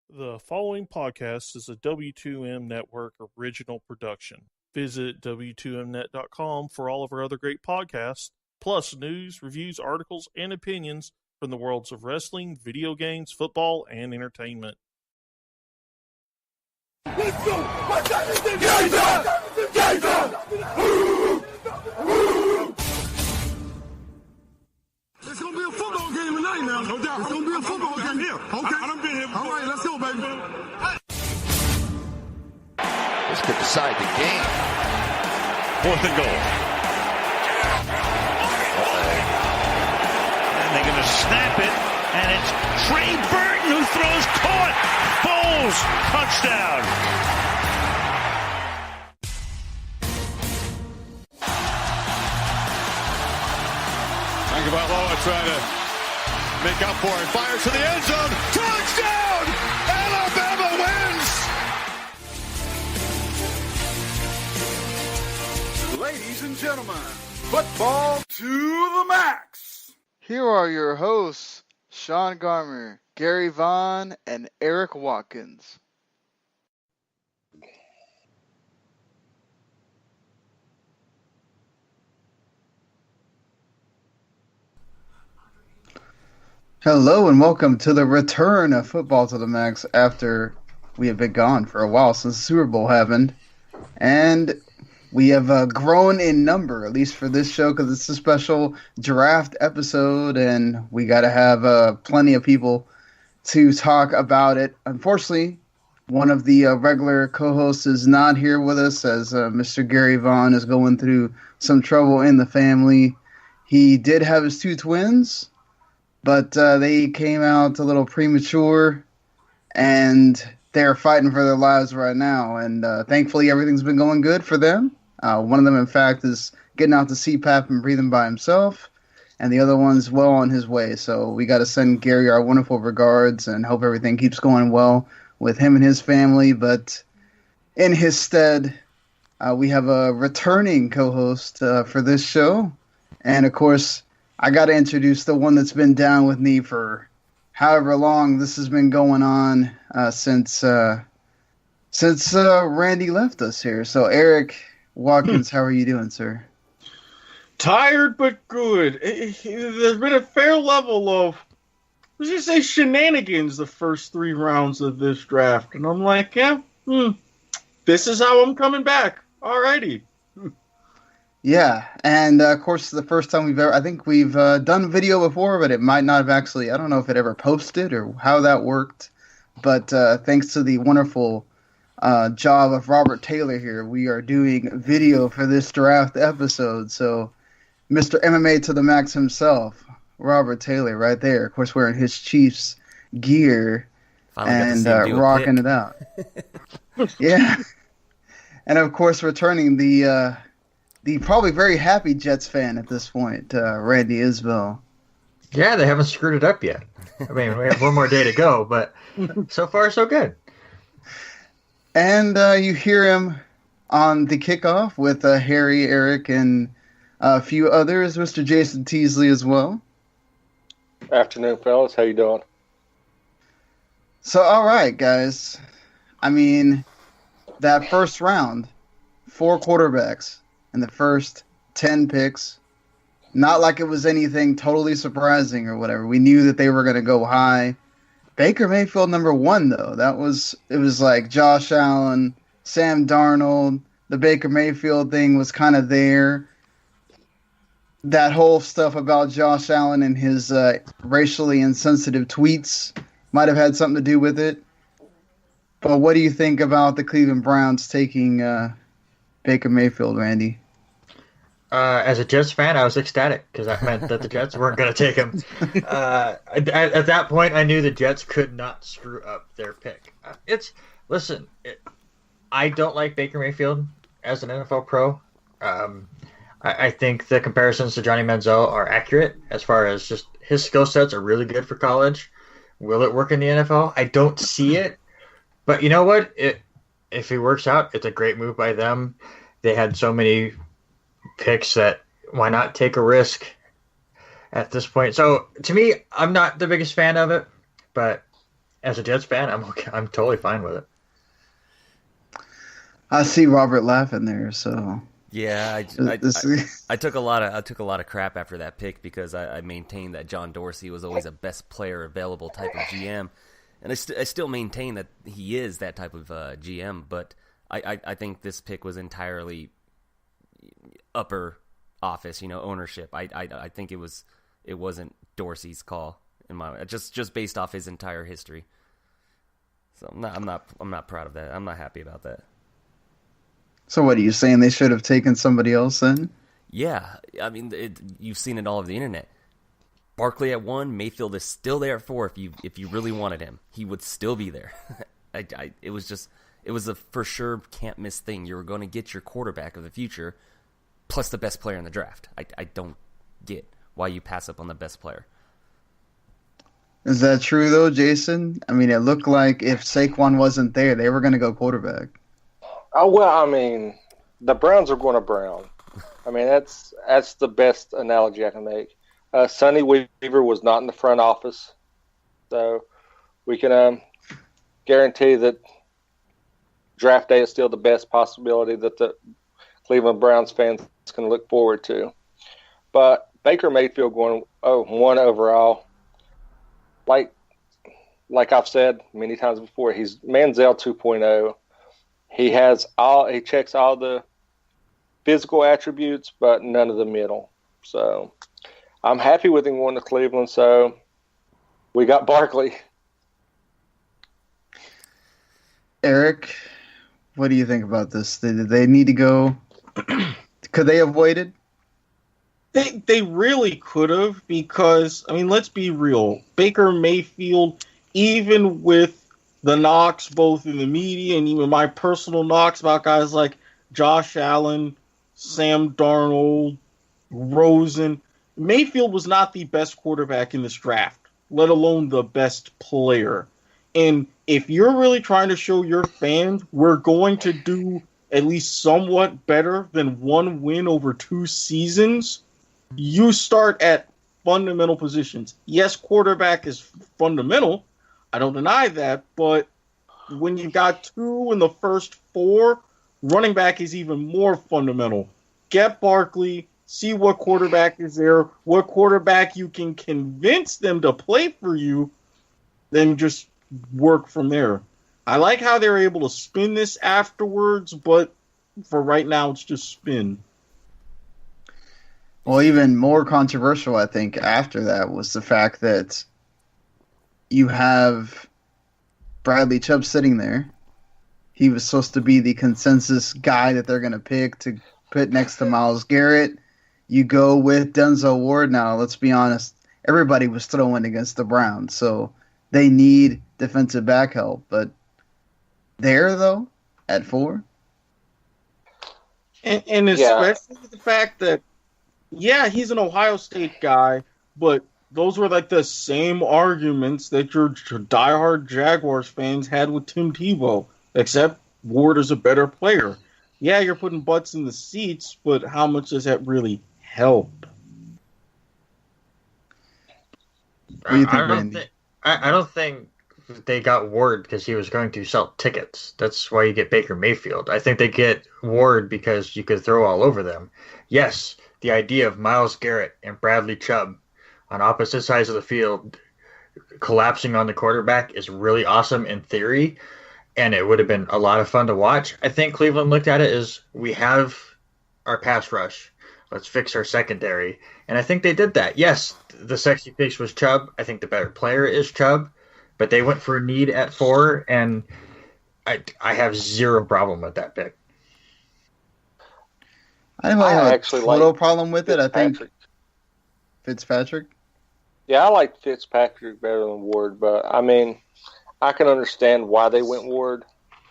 The following podcast is a W2M Network original production. Visit W2Mnet.com for all of our other great podcasts, plus news, reviews, articles, and opinions from the worlds of wrestling, video games, football, and entertainment. Let's go! What's that? It's gonna be a football game tonight now. No doubt. It's gonna be a football game here. Okay. I done been here before. All right, let's go, baby. This could decide the game. 4th and goal. And they're going to snap it, and it's Trey Burton who throws, caught. Bowles, touchdown. Tagovailoa trying to make up for it. Fires to the end zone. Touchdown! Alabama wins! Ladies and gentlemen, football to the max. Here are your hosts, Sean Garmer, Gary Vaughn, and Erik Watkins. Hello and welcome to the return of Football to the Max after we have been gone for a while since the Super Bowl happened. And we have grown in number, at least for this show, because it's a special draft episode and we got to have plenty of people to talk about it. Unfortunately, one of the regular co-hosts is not here with us as Mr. Gary Vaughn is going through some trouble in the family. He did have his two twins, but they came out a little premature, and they're fighting for their lives right now. And thankfully, everything's been going good for them. One of them, in fact, is getting out the CPAP and breathing by himself, and the other one's well on his way. So we got to send Gary our wonderful regards and hope everything keeps going well with him and his family. But in his stead, we have a returning co-host for this show. And, of course, I got to introduce the one that's been down with me for however long this has been going on since Randy left us here. So, Erik Watkins, how are you doing, sir? Tired but good. There's been a fair level of, let's just say, shenanigans the first 3 rounds of this draft. And I'm like, this is how I'm coming back. Alrighty. Yeah, and of course, the first time I think we've done video before, but it might not have actually, I don't know if it ever posted or how that worked, but thanks to the wonderful job of Robert Taylor here, we are doing video for this draft episode. So, Mr. MMA to the Max himself, Robert Taylor, right there, of course, wearing his Chiefs gear and rocking it out. Yeah, and of course, returning the probably very happy Jets fan at this point, Randy Isbell. Yeah, they haven't screwed it up yet. I mean, we have one more day to go, but so far so good. And you hear him on the kickoff with Harry, Erik, and a few others, Mr. Jason Teasley as well. Afternoon, fellas. How you doing? So, all right, guys. I mean, that first round, 4 quarterbacks in the first 10 picks. Not like it was anything totally surprising or whatever. We knew that they were going to go high. Baker Mayfield number 1, though. It was like Josh Allen, Sam Darnold. The Baker Mayfield thing was kind of there. That whole stuff about Josh Allen and his racially insensitive tweets might have had something to do with it. But what do you think about the Cleveland Browns taking Baker Mayfield, Randy? As a Jets fan, I was ecstatic because that meant that the Jets weren't going to take him. At that point, I knew the Jets could not screw up their pick. I don't like Baker Mayfield as an NFL pro. I think the comparisons to Johnny Manziel are accurate as far as just his skill sets are really good for college. Will it work in the NFL? I don't see it. But you know what? If he works out, it's a great move by them. They had so many picks that why not take a risk at this point? So to me, I'm not the biggest fan of it, but As a Jets fan, I'm okay. I'm totally fine with it. I see Robert laughing there, so Yeah, I took a lot of crap after that pick because I maintained that John Dorsey was always a best player available type of GM, and I still maintain that he is that type of GM. But I think this pick was entirely upper office, ownership. I think it wasn't Dorsey's call in my just based off his entire history. So I'm not proud of that. I'm not happy about that. So what are you saying? They should have taken somebody else in? Yeah, I mean, you've seen it all over the internet. Barkley at 1, Mayfield is still there at 4. If you really wanted him, he would still be there. It was a for sure can't miss thing. You were going to get your quarterback of the future, plus the best player in the draft. I don't get why you pass up on the best player. Is that true though, Jason? I mean, it looked like if Saquon wasn't there, they were going to go quarterback. Oh, well, I mean, the Browns are going to Brown. I mean, that's the best analogy I can make. Sonny Weaver was not in the front office, so we can guarantee that draft day is still the best possibility that the Cleveland Browns fans can look forward to. But Baker Mayfield going 1 overall, like I've said many times before, he's Manziel 2.0. He checks all the physical attributes, but none of the middle. So I'm happy with him going to Cleveland. So we got Barkley. Erik, what do you think about this? Did they need to go? Could they have waited? They really could have, because, I mean, let's be real. Baker Mayfield, even with the knocks both in the media and even my personal knocks about guys like Josh Allen, Sam Darnold, Rosen, Mayfield was not the best quarterback in this draft, let alone the best player. And if you're really trying to show your fans we're going to do at least somewhat better than 1 win over 2 seasons, you start at fundamental positions. Yes, quarterback is fundamental. I don't deny that, but when you've got 2 in the first 4, running back is even more fundamental. Get Barkley, see what quarterback is there, what quarterback you can convince them to play for you, then just work from there. I like how they're able to spin this afterwards, but for right now, it's just spin. Well, even more controversial, I think, after that was the fact that you have Bradley Chubb sitting there. He was supposed to be the consensus guy that they're going to pick to put next to Myles Garrett. You go with Denzel Ward now. Let's be honest. Everybody was throwing against the Browns, so they need defensive back help. But there, though, at 4? And especially the fact that, yeah, he's an Ohio State guy, but those were like the same arguments that your diehard Jaguars fans had with Tim Tebow, except Ward is a better player. Yeah, you're putting butts in the seats, but how much does that really help? What do you think, Randy? I don't think they got Ward because he was going to sell tickets. That's why you get Baker Mayfield. I think they get Ward because you could throw all over them. Yes, the idea of Myles Garrett and Bradley Chubb on opposite sides of the field collapsing on the quarterback is really awesome in theory, and it would have been a lot of fun to watch. I think Cleveland looked at it as, we have our pass rush. Let's fix our secondary. And I think they did that. Yes, the sexy pick was Chubb. I think the better player is Chubb. But they went for a need at 4, and I have zero problem with that pick. I don't have a total problem with it. I think Fitzpatrick. Yeah, I like Fitzpatrick better than Ward, but I mean, I can understand why they went Ward.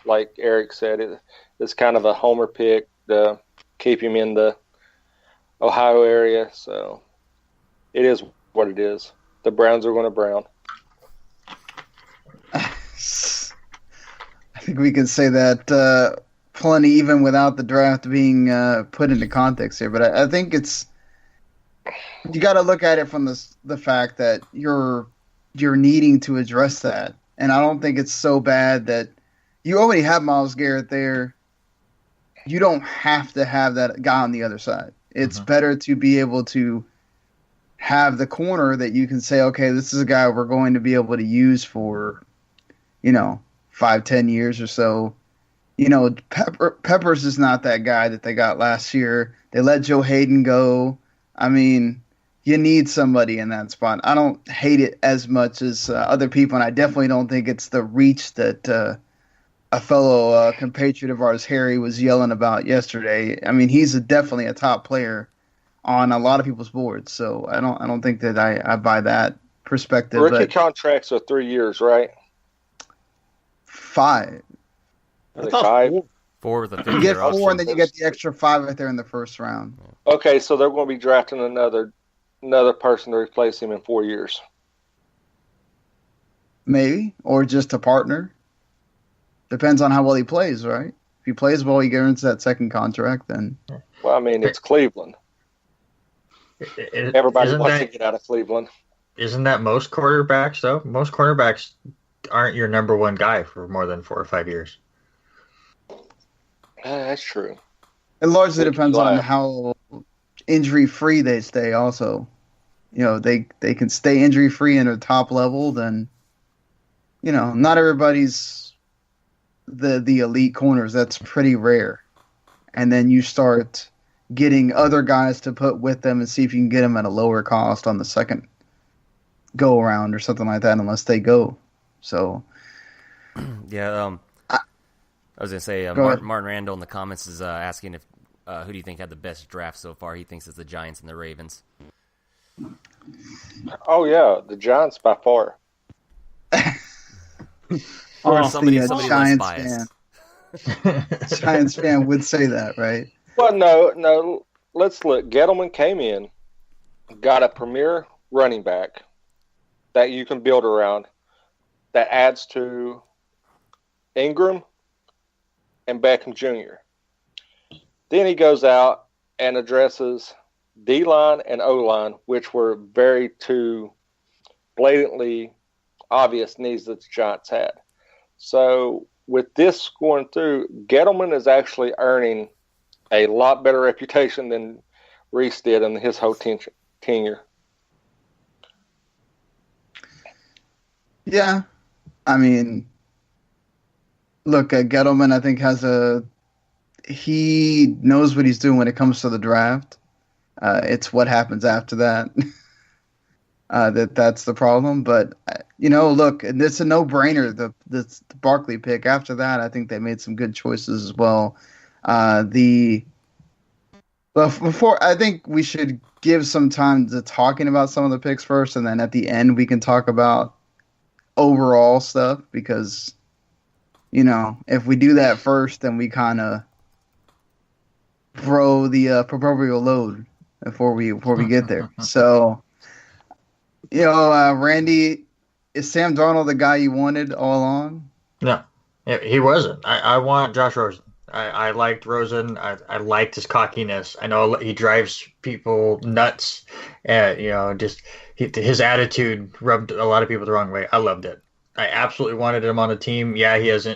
Like Erik said, it's kind of a homer pick to keep him in the Ohio area, so it is what it is. The Browns are going to Brown. I think we can say that plenty, even without the draft being put into context here. But I think you got to look at it from the fact that you're needing to address that And I don't think it's so bad that you already have Myles Garrett there. You don't have to have that guy on the other side. It's better to be able to have the corner that you can say, okay, this is a guy we're going to be able to use for, 5-10 years or so. Peppers is not that guy that they got last year. They let Joe Hayden go. I mean, you need somebody in that spot. I don't hate it as much as other people, and I definitely don't think it's the reach that a fellow compatriot of ours, Harry, was yelling about yesterday. I mean, he's definitely a top player on a lot of people's boards, so I don't think that I buy that perspective. Rookie contracts are 3 years, right? 5. I thought 5. 4 with a 5th You get year 4, option. and then you get the extra 5 right there in the first round. Okay, so they're going to be drafting another person to replace him in 4 years. Maybe, or just a partner. Depends on how well he plays, right? If he plays well, he earns that second contract, then. Well, I mean, it's Cleveland. Everybody wants to get out of Cleveland. Isn't that most quarterbacks, though? Most quarterbacks aren't your number one guy for more than 4 or 5 years. That's true. It largely depends on how injury-free they stay also. They can stay injury-free in a top level, then, not everybody's the elite corners. That's pretty rare. And then you start getting other guys to put with them and see if you can get them at a lower cost on the second go-around or something like that, unless they go. So, yeah, I was going to say, Martin Randall in the comments is asking if who do you think had the best draft so far? He thinks it's the Giants and the Ravens. Oh, yeah, the Giants by far. Or somebody Giants less biased. fan. Giants fan would say that, right? Well, no. Let's look. Gettleman came in, got a premier running back that you can build around that adds to Ingram and Beckham Jr. Then he goes out and addresses D-line and O-line, which were very two blatantly obvious needs that the Giants had. So with this going through, Gettleman is actually earning a lot better reputation than Reese did in his whole tenure. Yeah. I mean, look, Gettleman, I think, he knows what he's doing when it comes to the draft. It's what happens after that. That's the problem. But, look, it's a no-brainer, the Barkley pick. After that, I think they made some good choices as well. Before, I think we should give some time to talking about some of the picks first, and then at the end we can talk about overall stuff, because, if we do that first, then we kind of throw the proverbial load before we get there. So, Randy, is Sam Darnold the guy you wanted all along? No, he wasn't. I want Josh Rosen. I liked Rosen. I liked his cockiness. I know he drives people nuts. His attitude rubbed a lot of people the wrong way. I loved it. I absolutely wanted him on the team. Yeah, he has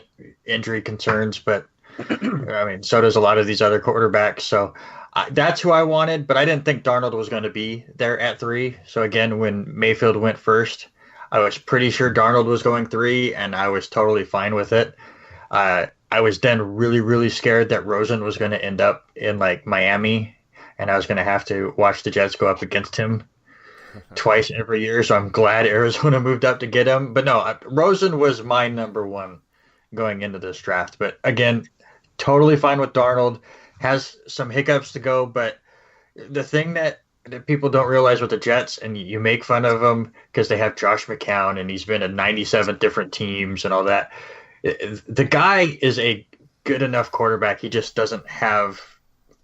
injury concerns, but I mean, so does a lot of these other quarterbacks. So that's who I wanted, but I didn't think Darnold was going to be there at 3. So again, when Mayfield went first, I was pretty sure Darnold was going 3, and I was totally fine with it. I was then really, really scared that Rosen was going to end up in Miami, and I was going to have to watch the Jets go up against him twice every year. So I'm glad Arizona moved up to get him. But no, Rosen was my number 1 going into this draft. But again, totally fine with Darnold. Has some hiccups to go, but the thing that people don't realize with the Jets, and you make fun of them because they have Josh McCown and he's been at 97 different teams and all that. The guy is a good enough quarterback. He just doesn't have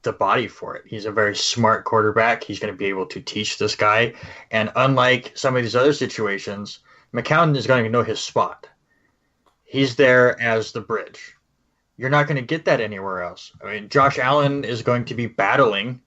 the body for it. He's a very smart quarterback. He's going to be able to teach this guy. And unlike some of these other situations, McCown is going to know his spot. He's there as the bridge. You're not going to get that anywhere else. I mean, Josh Allen is going to be battling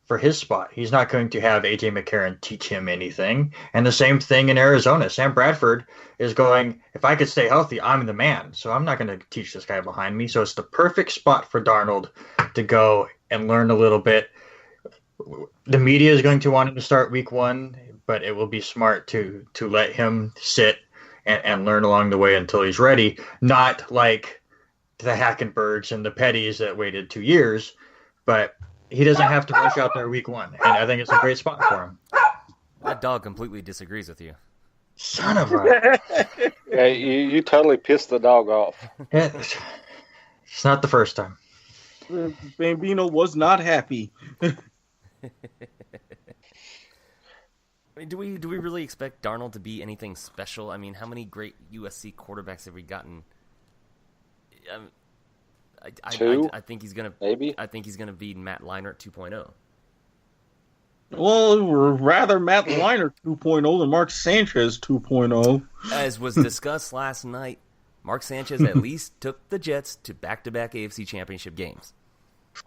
for his spot. He's not going to have A.J. McCarron teach him anything. And the same thing in Arizona. Sam Bradford is going, if I could stay healthy, I'm the man. So I'm not going to teach this guy behind me. So it's the perfect spot for Darnold to go and learn a little bit. The media is going to want him to start week 1, but it will be smart to let him sit and learn along the way until he's ready. Not like the Hackenbergs and the Petties that waited 2 years, but he doesn't have to rush out there week 1, and I think it's a great spot for him. That dog completely disagrees with you. Son of a... Yeah, you totally pissed the dog off. It's not the first time. Bambino was not happy. I mean, do we really expect Darnold to be anything special? I mean, how many great USC quarterbacks have we gotten? Two? I think he's gonna. Maybe. I think he's gonna be Matt Leinart 2.0. Well, we're rather Matt Leinart 2.0 than Mark Sanchez 2.0. As was discussed last night, Mark Sanchez at least took the Jets to back-to-back AFC Championship games.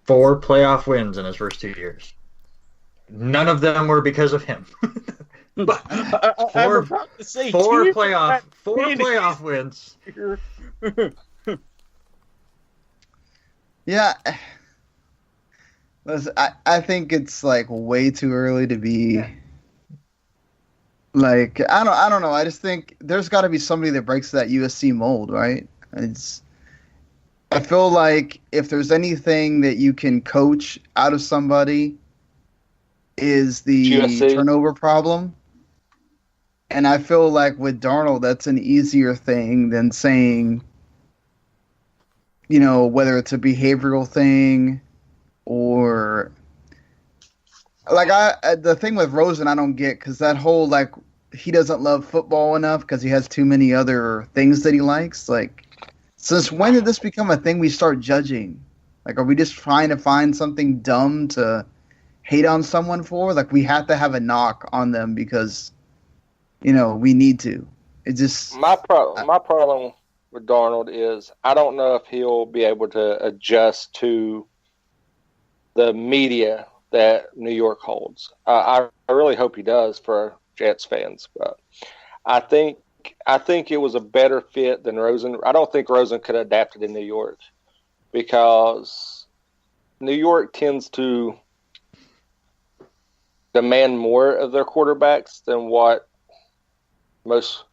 4 playoff wins in his first 2 years. None of them were because of him. But Four two playoff wins. Yeah, listen, I think it's like way too early to be like I don't know. I just think there's got to be somebody that breaks that USC mold, right? I feel like if there's anything that you can coach out of somebody is the USC turnover problem. And I feel like with Darnold, that's an easier thing than saying, you know, whether it's a behavioral thing or like the thing with Rosen, I don't get because that whole like he doesn't love football enough because he has too many other things that he likes. Like, since when did this become a thing we start judging? Like, are we just trying to find something dumb to hate on someone for? Like, we have to have a knock on them because, you know, we need to. It just my problem with Darnold is I don't know if he'll be able to adjust to the media that New York holds. I really hope he does for Jets fans, but I think it was a better fit than Rosen. I don't think Rosen could have adapted in New York because New York tends to demand more of their quarterbacks than what most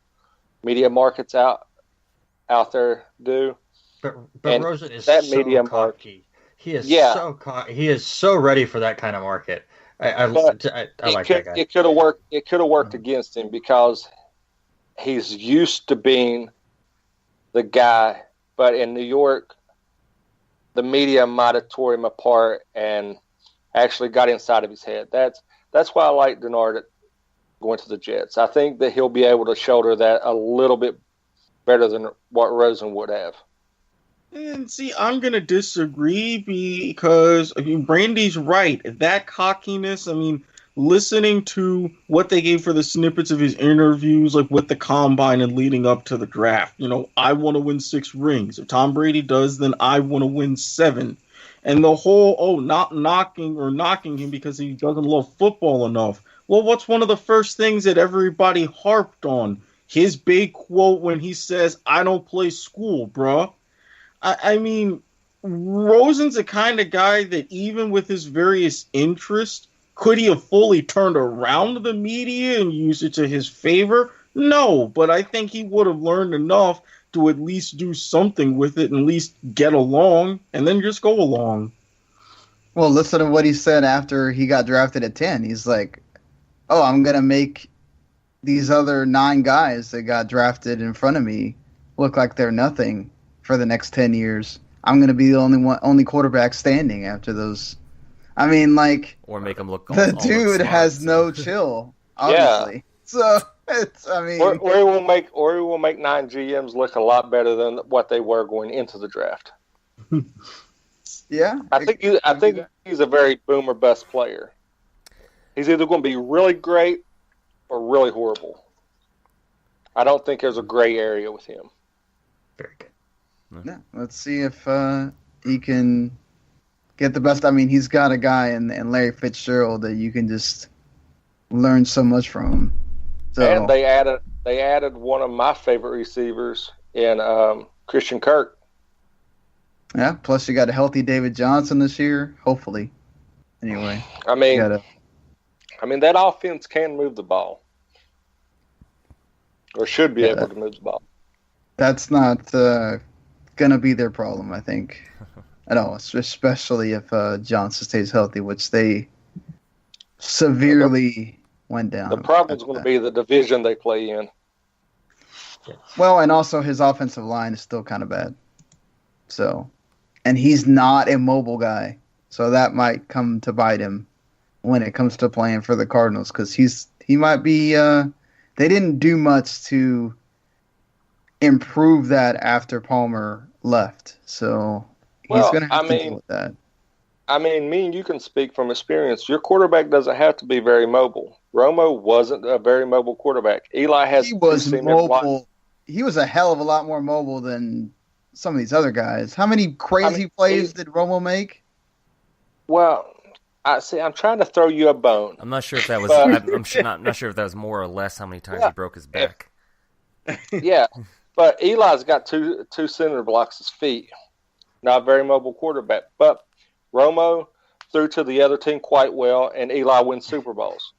media markets out there do. But Rosen is that so media cocky. He is so cocky. He is so ready for that kind of market. I like that guy. It could have worked. It could have worked against him because he's used to being the guy. But in New York, the media might have tore him apart and actually got inside of his head. That's why I like Denard going to the Jets. I think that he'll be able to shoulder that a little bit better than what Rosen would have. And see, I'm going to disagree because, I mean, Brandy's right. That cockiness, I mean, listening to what they gave for the snippets of his interviews, like with the combine and leading up to the draft, you know, I want to win 6 rings. If Tom Brady does, then I want to win 7. And the whole, not knocking him because he doesn't love football enough. Well, what's one of the first things that everybody harped on? His big quote when he says, I don't play school, bruh. I mean, Rosen's the kind of guy that even with his various interests, could he have fully turned around the media and used it to his favor? No, but I think he would have learned enough to at least do something with it and at least get along and then just go along. Well, listen to what he said after he got drafted at 10. He's like, oh, I'm going to make these other 9 guys that got drafted in front of me look like they're nothing for the next 10 years. I'm going to be the only quarterback standing after those. I mean, like, or make him look. The dude has no chill, obviously. Yeah. So it's, I mean, or he will make 9 GMs look a lot better than what they were going into the draft. Yeah, I think he's a very boom or bust player. He's either going to be really great or really horrible. I don't think there's a gray area with him. Very good. Yeah, let's see if he can get the best. I mean, he's got a guy in Larry Fitzgerald that you can just learn so much from. So, and they added one of my favorite receivers in Christian Kirk. Yeah. Plus, you got a healthy David Johnson this year, hopefully. Anyway, I mean, that offense can move the ball, or should be able to move the ball. That's not going to be their problem, I think, at all, especially if Johnson stays healthy, which they severely went down. The problem's going to be the division they play in. Well, and also his offensive line is still kind of bad. So, and he's not a mobile guy, so that might come to bite him when it comes to playing for the Cardinals, because he might be. They didn't do much to improve that after Palmer left, so he's going to have to deal with that. I mean, me and you can speak from experience. Your quarterback doesn't have to be very mobile. Romo wasn't a very mobile quarterback. Eli has. He was mobile. He was a hell of a lot more mobile than some of these other guys. How many crazy plays did Romo make? Well, I'm trying to throw you a bone. I'm not sure if that was. I'm not sure if that was more or less how many times he broke his back. Yeah, but Eli's got two center blocks his feet. Not a very mobile quarterback, but Romo threw to the other team quite well, and Eli wins Super Bowls.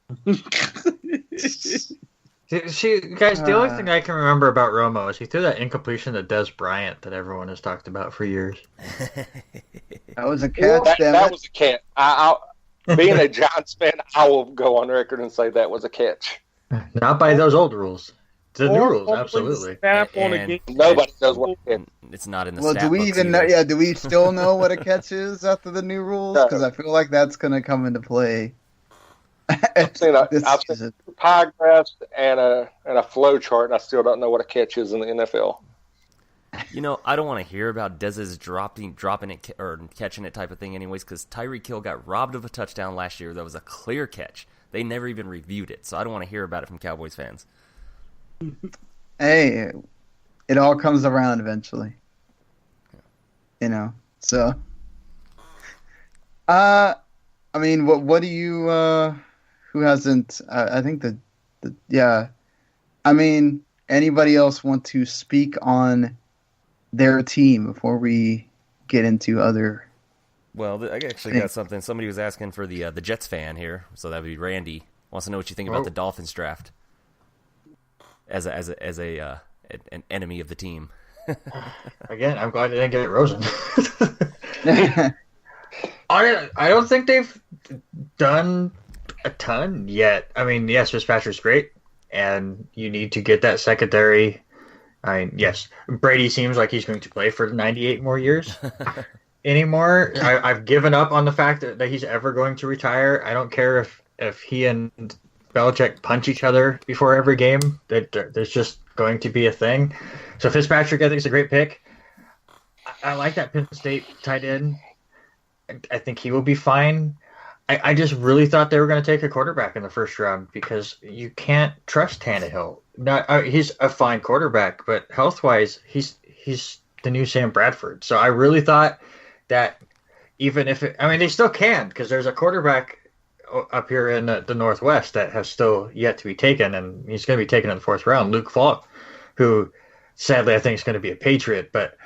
See, guys, the only thing I can remember about Romo is he threw that incompletion to Des Bryant that everyone has talked about for years. That was a catch. That was a catch. Being a Giants fan, I will go on record and say that was a catch. Not by those old rules. The new rules, absolutely. Nobody knows what a catch. It's not in the. Well, do we even know? Yeah, do we still know what a catch is after the new rules? Because I feel like that's going to come into play. I've seen pie graphs and a flow chart, and I still don't know what a catch is in the NFL. You know, I don't want to hear about Dez's dropping it or catching it type of thing anyways, because Tyreek Hill got robbed of a touchdown last year that was a clear catch. They never even reviewed it, so I don't want to hear about it from Cowboys fans. Hey, it all comes around eventually. You know, so. I mean, what do you, who hasn't, I think yeah. I mean, anybody else want to speak on their team before we get into other? Well, I actually got something. Somebody was asking for the Jets fan here, so that would be Randy. Wants to know what you think about the Dolphins draft as an enemy of the team. Again, I'm glad they didn't get Rosen. I don't think they've done a ton yet. I mean, yes, Fitzpatrick's great, and you need to get that secondary. I mean, yes, Brady seems like he's going to play for 98 more years. Anymore, I've given up on the fact that he's ever going to retire. I don't care if he and Belichick punch each other before every game. There's just going to be a thing. So Fitzpatrick, I think, is a great pick. I like that Penn State tight end. I think he will be fine. I just really thought they were going to take a quarterback in the first round because you can't trust Tannehill. He's a fine quarterback, but health-wise, he's the new Sam Bradford. So I really thought that even if they still can, because there's a quarterback up here in the Northwest that has still yet to be taken, and he's going to be taken in the fourth round, Luke Falk, who sadly I think is going to be a Patriot, but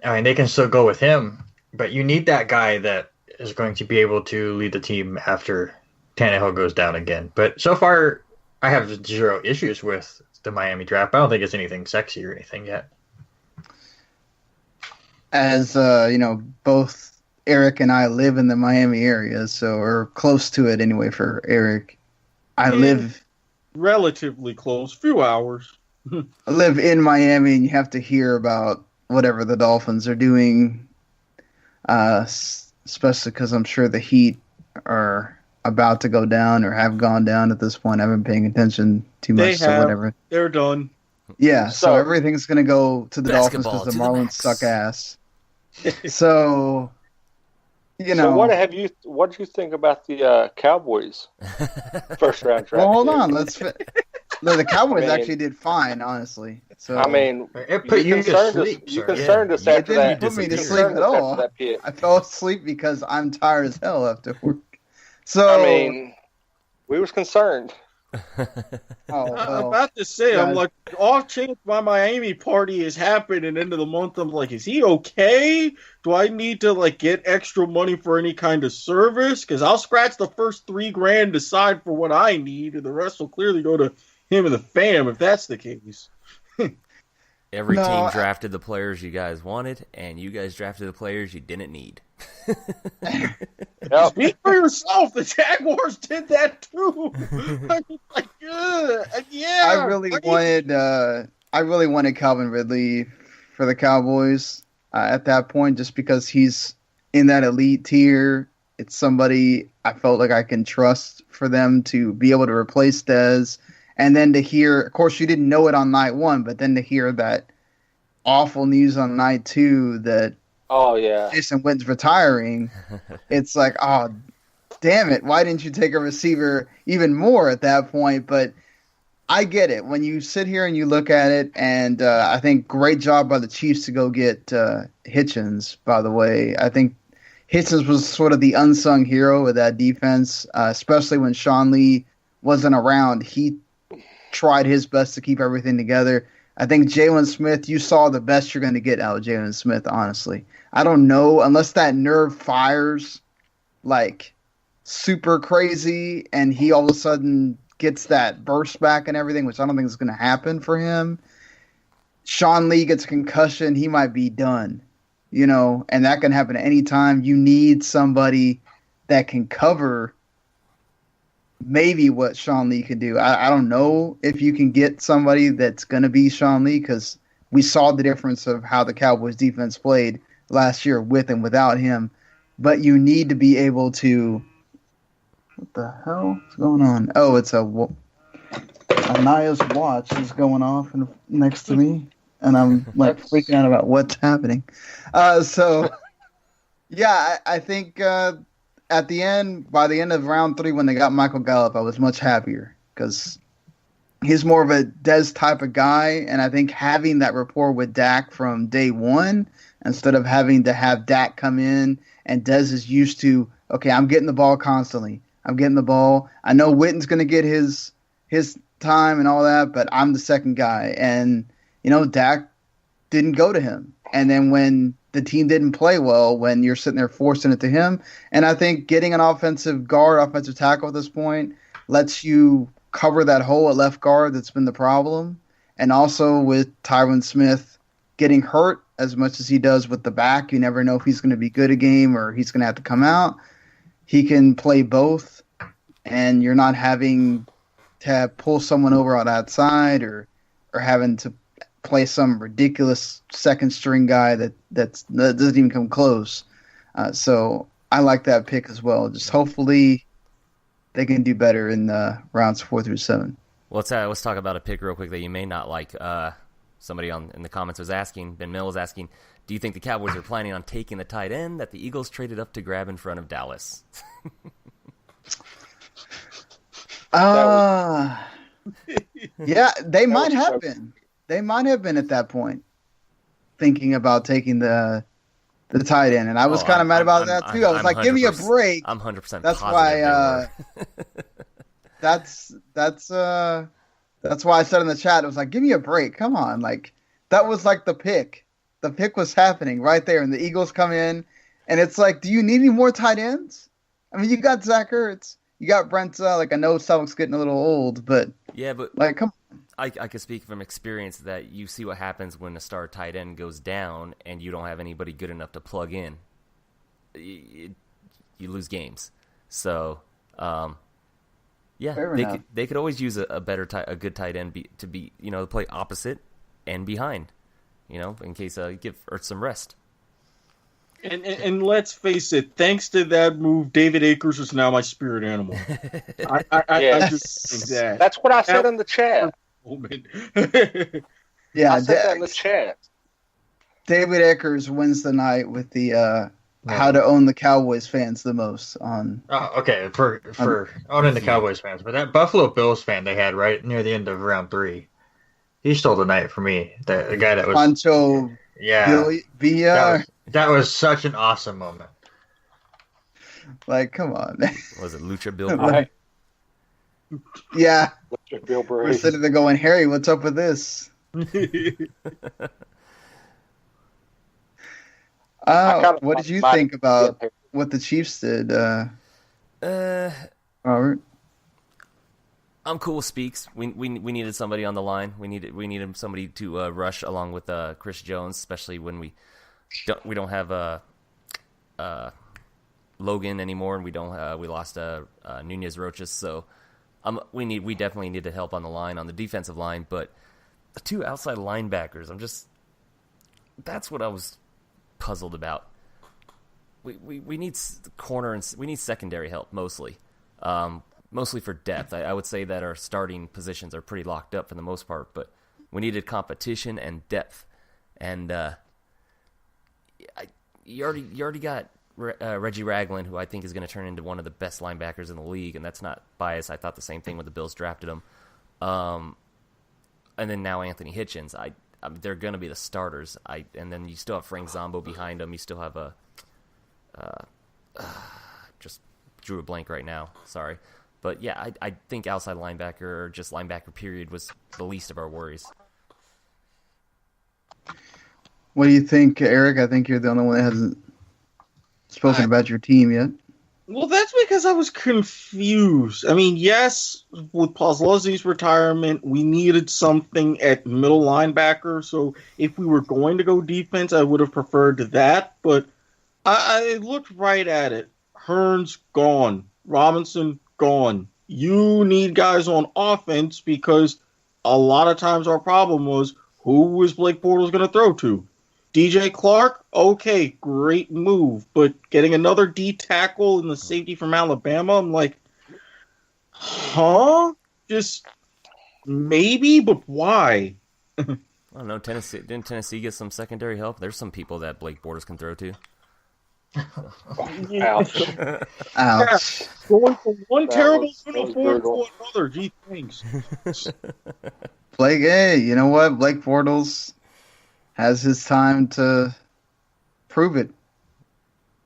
I mean, they can still go with him. But you need that guy that is going to be able to lead the team after Tannehill goes down again. But so far, I have zero issues with the Miami draft. I don't think it's anything sexy or anything yet. As both Erik and I live in the Miami area, or close to it anyway. For Erik, I live relatively close, few hours. I live in Miami, and you have to hear about whatever the Dolphins are doing. Especially because I'm sure the Heat are about to go down or have gone down at this point. I haven't been paying attention too much, whatever. They're done. Yeah, so everything's going to go to the Dolphins because the Marlins suck ass. So, So what did you think about the Cowboys first round draft? Well, hold on. No, the Cowboys actually did fine, honestly. So I mean, it put you to sleep. You concerned us after that. It didn't put me to sleep at all. I fell asleep because I'm tired as hell after work. So I mean, we was concerned. I'm about to say, I'm like, off chance my Miami party is happening into the month. I'm like, is he okay? Do I need to like get extra money for any kind of service? Because I'll scratch the first $3,000 aside for what I need, and the rest will clearly go to him and the fam if that's the case. Every team drafted the players you guys wanted, and you guys drafted the players you didn't need. Speak for yourself. The Jaguars did that too. I really wanted Calvin Ridley for the Cowboys at that point, just because he's in that elite tier. It's somebody I felt like I can trust for them to be able to replace Dez. And then to hear, of course, you didn't know it on night 1, but then to hear that awful news on night 2 that Jason Witten's retiring, it's like, oh, damn it, why didn't you take a receiver even more at that point? But I get it. When you sit here and you look at it, and I think great job by the Chiefs to go get Hitchens, by the way. I think Hitchens was sort of the unsung hero of that defense, especially when Sean Lee wasn't around. He tried his best to keep everything together. I think Jalen Smith, you saw the best you're going to get out of Jalen Smith, honestly. I don't know, unless that nerve fires like super crazy and he all of a sudden gets that burst back and everything, which I don't think is going to happen for him. Sean Lee gets a concussion, he might be done, and that can happen at any time. You need somebody that can cover maybe what Sean Lee could do. I don't know if you can get somebody that's going to be Sean Lee, because we saw the difference of how the Cowboys defense played last year with and without him. But you need to be able to... What the hell is going on? Oh, it's Anaya's watch is going off next to me, and I'm like freaking out about what's happening. I think... by the end of round 3, when they got Michael Gallup, I was much happier because he's more of a Dez type of guy. And I think having that rapport with Dak from day 1, instead of having to have Dak come in and Dez is used to, okay, I'm getting the ball constantly. I'm getting the ball. I know Witten's going to get his time and all that, but I'm the second guy. And, Dak didn't go to him. And then when the team didn't play well, when you're sitting there forcing it to him. And I think getting an offensive tackle at this point lets you cover that hole at left guard that's been the problem. And also with Tyron Smith getting hurt as much as he does with the back, you never know if he's going to be good a game or he's going to have to come out. He can play both, and you're not having to pull someone over on that side or having to play some ridiculous second string guy that doesn't even come close. So I like that pick as well. Just hopefully they can do better in rounds 4 through 7. Well, let's talk about a pick real quick that you may not like. Somebody in the comments was asking, Ben Mill was asking, do you think the Cowboys are planning on taking the tight end that the Eagles traded up to grab in front of Dallas? Yeah, they might have been. They might have been at that point thinking about taking the tight end, and I was kind of mad about that too. I was like, "Give me a break." I'm 100%. That's why. That's why I said in the chat, it was like, "Give me a break, come on!" Like that was like the pick. The pick was happening right there, and the Eagles come in, and it's like, do you need any more tight ends? I mean, you got Zach Ertz, you got Brent. Like I know Selleck's getting a little old, but like, come on. I can speak from experience that you see what happens when a star tight end goes down and you don't have anybody good enough to plug in. You lose games. So, they could always use a good tight end to play opposite and behind, in case give Ertz some rest. And let's face it, thanks to that move, David Akers is now my spirit animal. I just that. That's what I said in the chat. Yeah, I said that in the chat. David Akers wins the night with the how to own the Cowboys fans the most on. Oh, okay, for owning the Cowboys fans, but that Buffalo Bills fan they had right near the end of round 3, he stole the night for me. The guy that was Pancho. Yeah, Villa. That was such an awesome moment. Like, come on. Was it Lucha Bill Bray? Yeah. Lucha Bill Bray. We're sitting there going, Harry, what's up with this? What did you think about what the Chiefs did? Robert? I'm cool with Speaks. We needed somebody on the line. We needed somebody to rush along with Chris Jones, especially when we don't have Logan anymore, and we lost Nunez Roches. So we definitely needed help on the line, on the defensive line. But the 2 outside linebackers, that's what I was puzzled about. We need corner and we need secondary help mostly. Mostly for depth. I would say that our starting positions are pretty locked up for the most part, but we needed competition and depth. And you already got Reggie Ragland, who I think is going to turn into one of the best linebackers in the league, and that's not biased. I thought the same thing when the Bills drafted him. And then now Anthony Hitchens. They're going to be the starters. And then you still have Frank Zombo behind him. You still have just drew a blank right now. Sorry. But yeah, I think outside linebacker or just linebacker period was the least of our worries. What do you think, Eric? I think you're the only one that hasn't spoken about your team yet. Well, that's because I was confused. I mean, yes, with Pozlowski's retirement, we needed something at middle linebacker. So if we were going to go defense, I would have preferred that. But I looked right at it. Hearn's gone. Robinson gone. You need guys on offense because a lot of times our problem was who was Blake Bortles going to throw to? DJ Clark? Okay, great move. But getting another D tackle and the safety from Alabama, I'm like, huh? Just maybe, but why? I don't know. Didn't Tennessee get some secondary help? There's some people that Blake Bortles can throw to. Ouch. Ouch. Going from one terrible uniform to another. Gee, thanks. Blake, hey, you know what? Blake Bortles has his time to prove it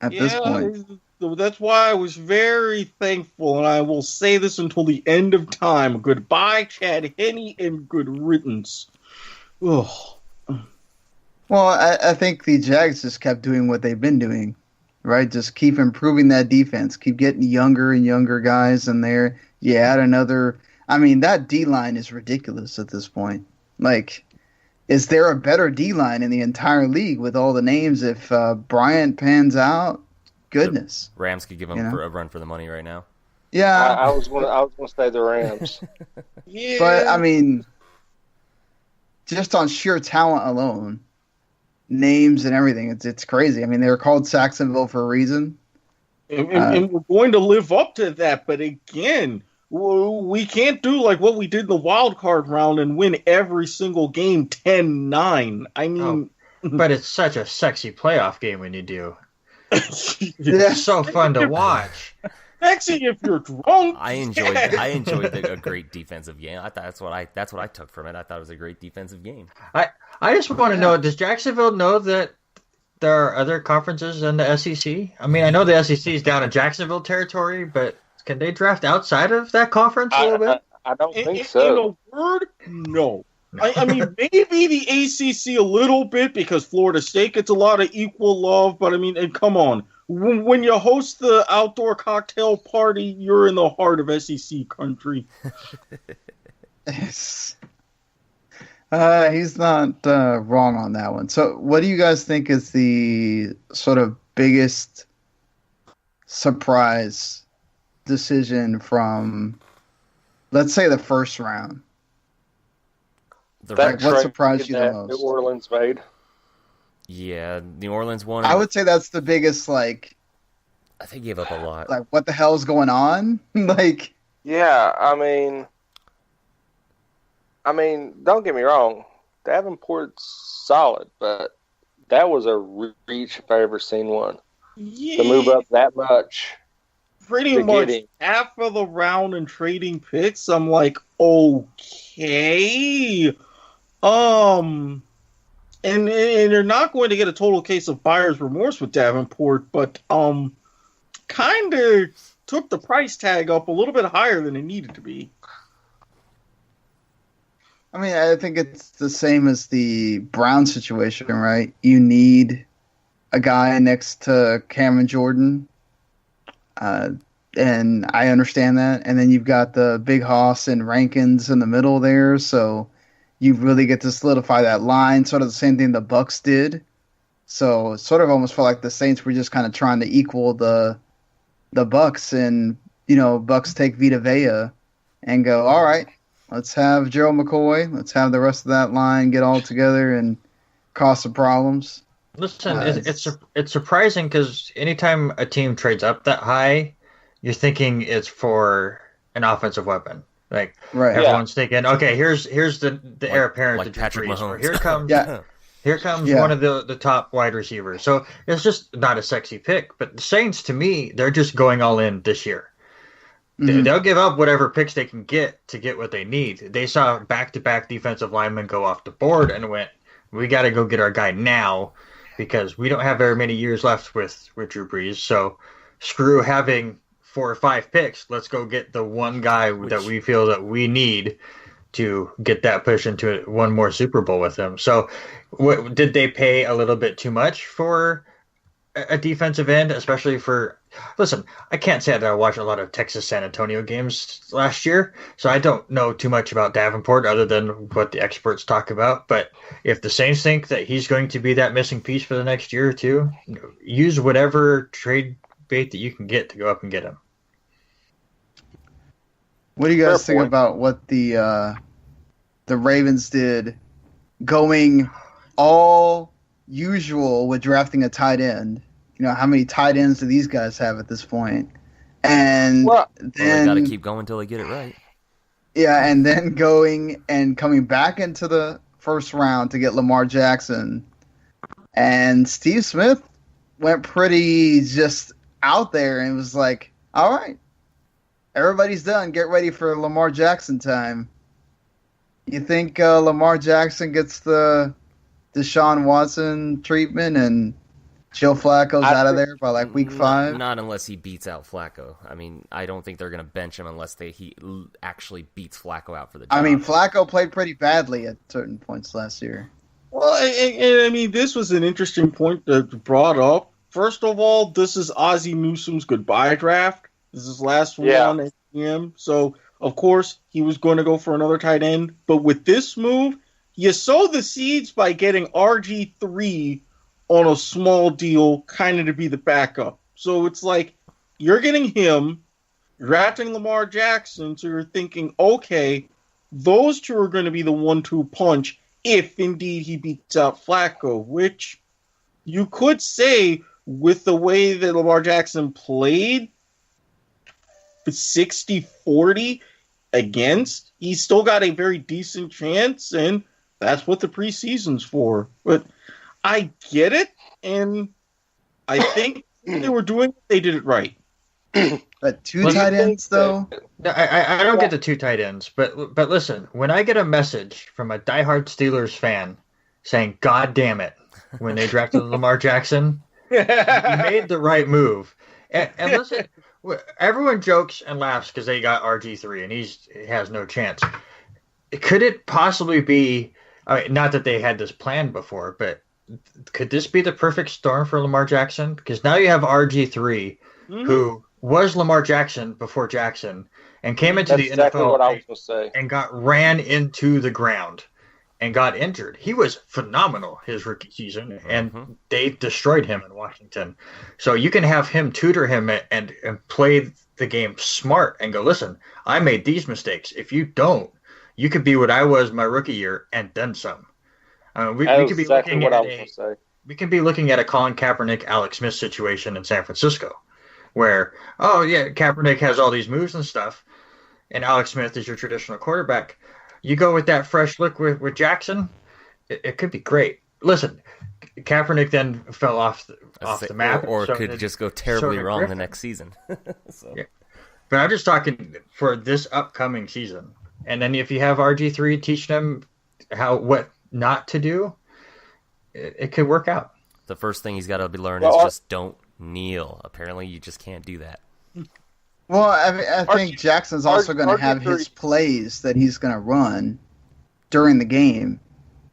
at this point. That's why I was very thankful, and I will say this until the end of time. Goodbye, Chad Henne, and good riddance. Ugh. Well, I think the Jags just kept doing what they've been doing, right? Just keep improving that defense. Keep getting younger and younger guys in there. You add another... I mean, that D-line is ridiculous at this point. Like, is there a better D-line in the entire league with all the names? If Bryant pans out, goodness. The Rams could give him a run for the money right now. Yeah. I was going to say the Rams. Yeah. But, I mean, just on sheer talent alone, names and everything, it's crazy. I mean, they were called Saxonville for a reason. And we're going to live up to that. But again, we can't do like what we did in the wild card round and win every single game 10-9. I mean... but it's such a sexy playoff game when you do. It's so fun to watch. Sexy if you're drunk. I enjoyed a great defensive game. I thought that's what I took from it. I thought it was a great defensive game. I just want to know, does Jacksonville know that there are other conferences in the SEC? I mean, I know the SEC is down in Jacksonville territory, but can they draft outside of that conference a little bit? I don't think so. In a word, no. I mean, maybe the ACC a little bit because Florida State gets a lot of equal love, but I mean, and come on. When you host the outdoor cocktail party, you're in the heart of SEC country. He's not wrong on that one. So what do you guys think is the sort of biggest surprise decision from, let's say, the first round? What surprised you the most? New Orleans made. Yeah, New Orleans won. I would say that's the biggest, like... I think he gave up a lot. Like, what the hell's going on? Like... Yeah, I mean, don't get me wrong. Davenport's solid, but that was a reach if I ever seen one. to move up that much. Pretty much half of the round and trading picks. I'm like, okay. And you're not going to get a total case of buyer's remorse with Davenport, but kind of took the price tag up a little bit higher than it needed to be. I mean, I think it's the same as the Brown situation, right? You need a guy next to Cameron Jordan, and I understand that. And then you've got the big hoss and Rankins in the middle there, so you really get to solidify that line. Sort of the same thing the Bucks did. So it sort of almost felt like the Saints were just kind of trying to equal the Bucks, and Bucks take Vita Vea and go, all right, let's have Gerald McCoy, let's have the rest of that line get all together and cause some problems. Listen, it's surprising because anytime a team trades up that high, you're thinking it's for an offensive weapon. Like everyone's thinking, okay, here's the heir apparent like to Patrick Brees. Mahomes. Here comes one of the top wide receivers. So it's just not a sexy pick. But the Saints, to me, they're just going all in this year. Mm-hmm. They'll give up whatever picks they can get to get what they need. They saw back-to-back defensive linemen go off the board and went, we got to go get our guy now because we don't have very many years left with Drew Brees. So screw having 4 or 5 picks. Let's go get the one guy that we feel that we need to get that push into one more Super Bowl with him. So did they pay a little bit too much for a defensive end, especially for – listen, I can't say that I watched a lot of Texas San Antonio games last year, so I don't know too much about Davenport other than what the experts talk about. But if the Saints think that he's going to be that missing piece for the next year or two, use whatever trade bait that you can get to go up and get him. What do you guys think about what the Ravens did going all usual with drafting a tight end? How many tight ends do these guys have at this point? And then they got to keep going until they get it right. Yeah, and then going and coming back into the first round to get Lamar Jackson. And Steve Smith went pretty just out there and was like, all right, everybody's done. Get ready for Lamar Jackson time. You think Lamar Jackson gets the Deshaun Watson treatment and Joe Flacco's out of there by like week 5? Not unless he beats out Flacco. I mean, I don't think they're going to bench him unless he actually beats Flacco out for the job. I mean, Flacco played pretty badly at certain points last year. Well, I mean, this was an interesting point that brought up. First of all, this is Ozzie Newsome's goodbye draft. This is his last one at him. So, of course, he was going to go for another tight end. But with this move, you sow the seeds by getting RG3 on a small deal, kind of to be the backup. So it's like you're getting him, drafting Lamar Jackson, so you're thinking, okay, those two are going to be the 1-2 punch if indeed he beats out Flacco, which you could say with the way that Lamar Jackson played 60-40 against, he's still got a very decent chance, and that's what the preseason's for. But I get it, and I think they were doing they did it right. But 2 tight ends, though? I don't get the 2 tight ends, but listen, when I get a message from a diehard Steelers fan saying, God damn it, when they drafted Lamar Jackson, you made the right move. And listen, everyone jokes and laughs because they got RG3, and he has no chance. Could it possibly be, I mean, not that they had this planned before, but could this be the perfect storm for Lamar Jackson? Because now you have RG3, who was Lamar Jackson before Jackson, and came into the NFL and got ran into the ground and got injured. He was phenomenal his rookie season, and they destroyed him in Washington. So you can have him tutor him and play the game smart and go, listen, I made these mistakes. If you don't, you could be what I was my rookie year and then some. We could be looking at a Colin Kaepernick, Alex Smith situation in San Francisco, where Kaepernick has all these moves and stuff, and Alex Smith is your traditional quarterback. You go with that fresh look with Jackson, it could be great. Listen, Kaepernick then fell off the map, or could just go terribly wrong Griffin. the next season. So. Yeah. But I'm just talking for this upcoming season. And then if you have RG3 teaching them what not to do, it could work out. The first thing he's got to learn is just don't kneel. Apparently, you just can't do that. Well, I think Jackson's also going to have his plays that he's going to run during the game.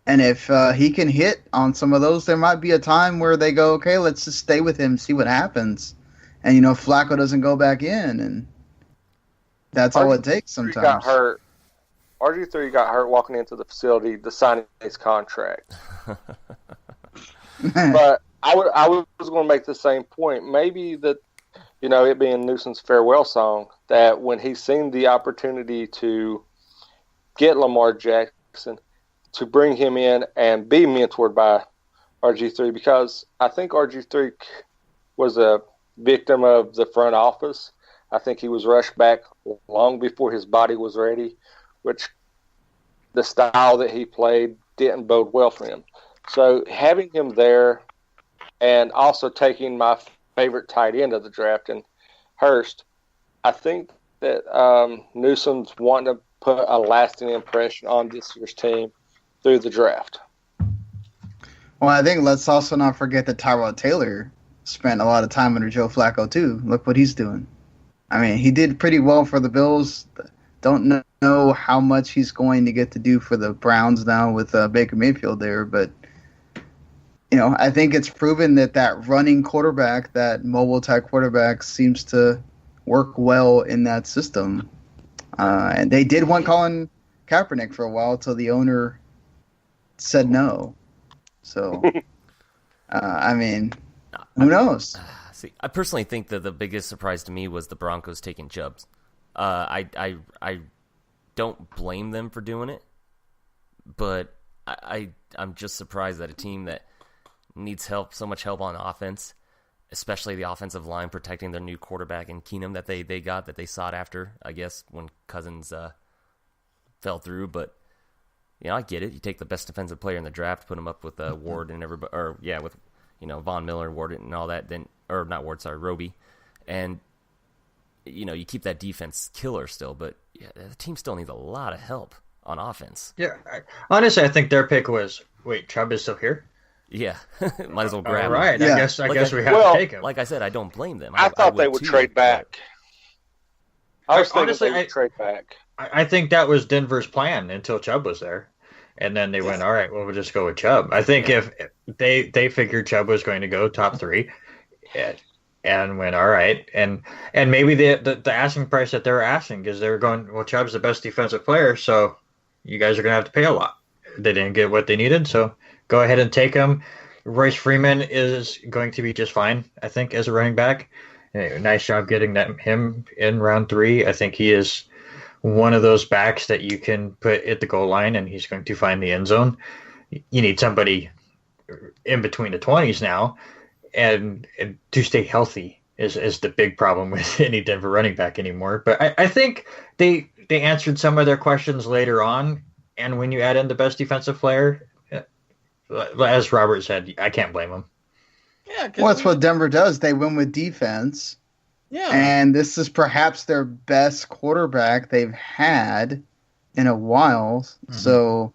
And if he can hit on some of those, there might be a time where they go, okay, let's just stay with him, see what happens. And, Flacco doesn't go back in. And that's all it takes sometimes. Got hurt. RG3 got hurt walking into the facility to sign his contract. But I was going to make the same point. Maybe that, it being Newsom's farewell song, that when he's seen the opportunity to get Lamar Jackson, to bring him in and be mentored by RG3, because I think RG3 was a victim of the front office. I think he was rushed back long before his body was ready, which the style that he played didn't bode well for him. So having him there and also taking my favorite tight end of the draft in Hurst, I think that Newsom's wanting to put a lasting impression on this year's team through the draft. Well, I think let's also not forget that Tyrod Taylor spent a lot of time under Joe Flacco, too. Look what he's doing. I mean, he did pretty well for the Bills. Don't know how much he's going to get to do for the Browns now with Baker Mayfield there, but I think it's proven that running quarterback, that mobile-type quarterback, seems to work well in that system. And they did want Colin Kaepernick for a while until the owner said no. So, who knows? See, I personally think that the biggest surprise to me was the Broncos taking Chubbs. I don't blame them for doing it, but I'm just surprised that a team that needs so much help on offense, especially the offensive line protecting their new quarterback in Keenum that they sought after, I guess, when Cousins fell through. But I get it. You take the best defensive player in the draft, put him up with Ward and everybody, with Von Miller, Ward, and all that. Then, or not Ward, sorry, Roby, and you keep that defense killer still. But the team still needs a lot of help on offense. Yeah, honestly, I think their pick was, wait, Chubb is still here? Yeah, might as well grab him. Right, yeah. I guess we have to take him. Like I said, I don't blame them. I thought they would trade back. I was thinking they would trade back. I think that was Denver's plan until Chubb was there. And then they went, all right, well, we'll just go with Chubb. I think if they figured Chubb was going to go top 3 and went, all right. And maybe the asking price that they were asking, because they were going, well, Chubb's the best defensive player, so you guys are going to have to pay a lot. They didn't get what they needed, so go ahead and take him. Royce Freeman is going to be just fine, I think, as a running back. Nice job getting him in round 3. I think he is one of those backs that you can put at the goal line and he's going to find the end zone. You need somebody in between the 20s now, and to stay healthy is the big problem with any Denver running back anymore. But I think they answered some of their questions later on, and when you add in the best defensive player, as Robert said, I can't blame them. Yeah, well, that's what Denver does. They win with defense. Yeah. And this is perhaps their best quarterback they've had in a while. Mm-hmm. So,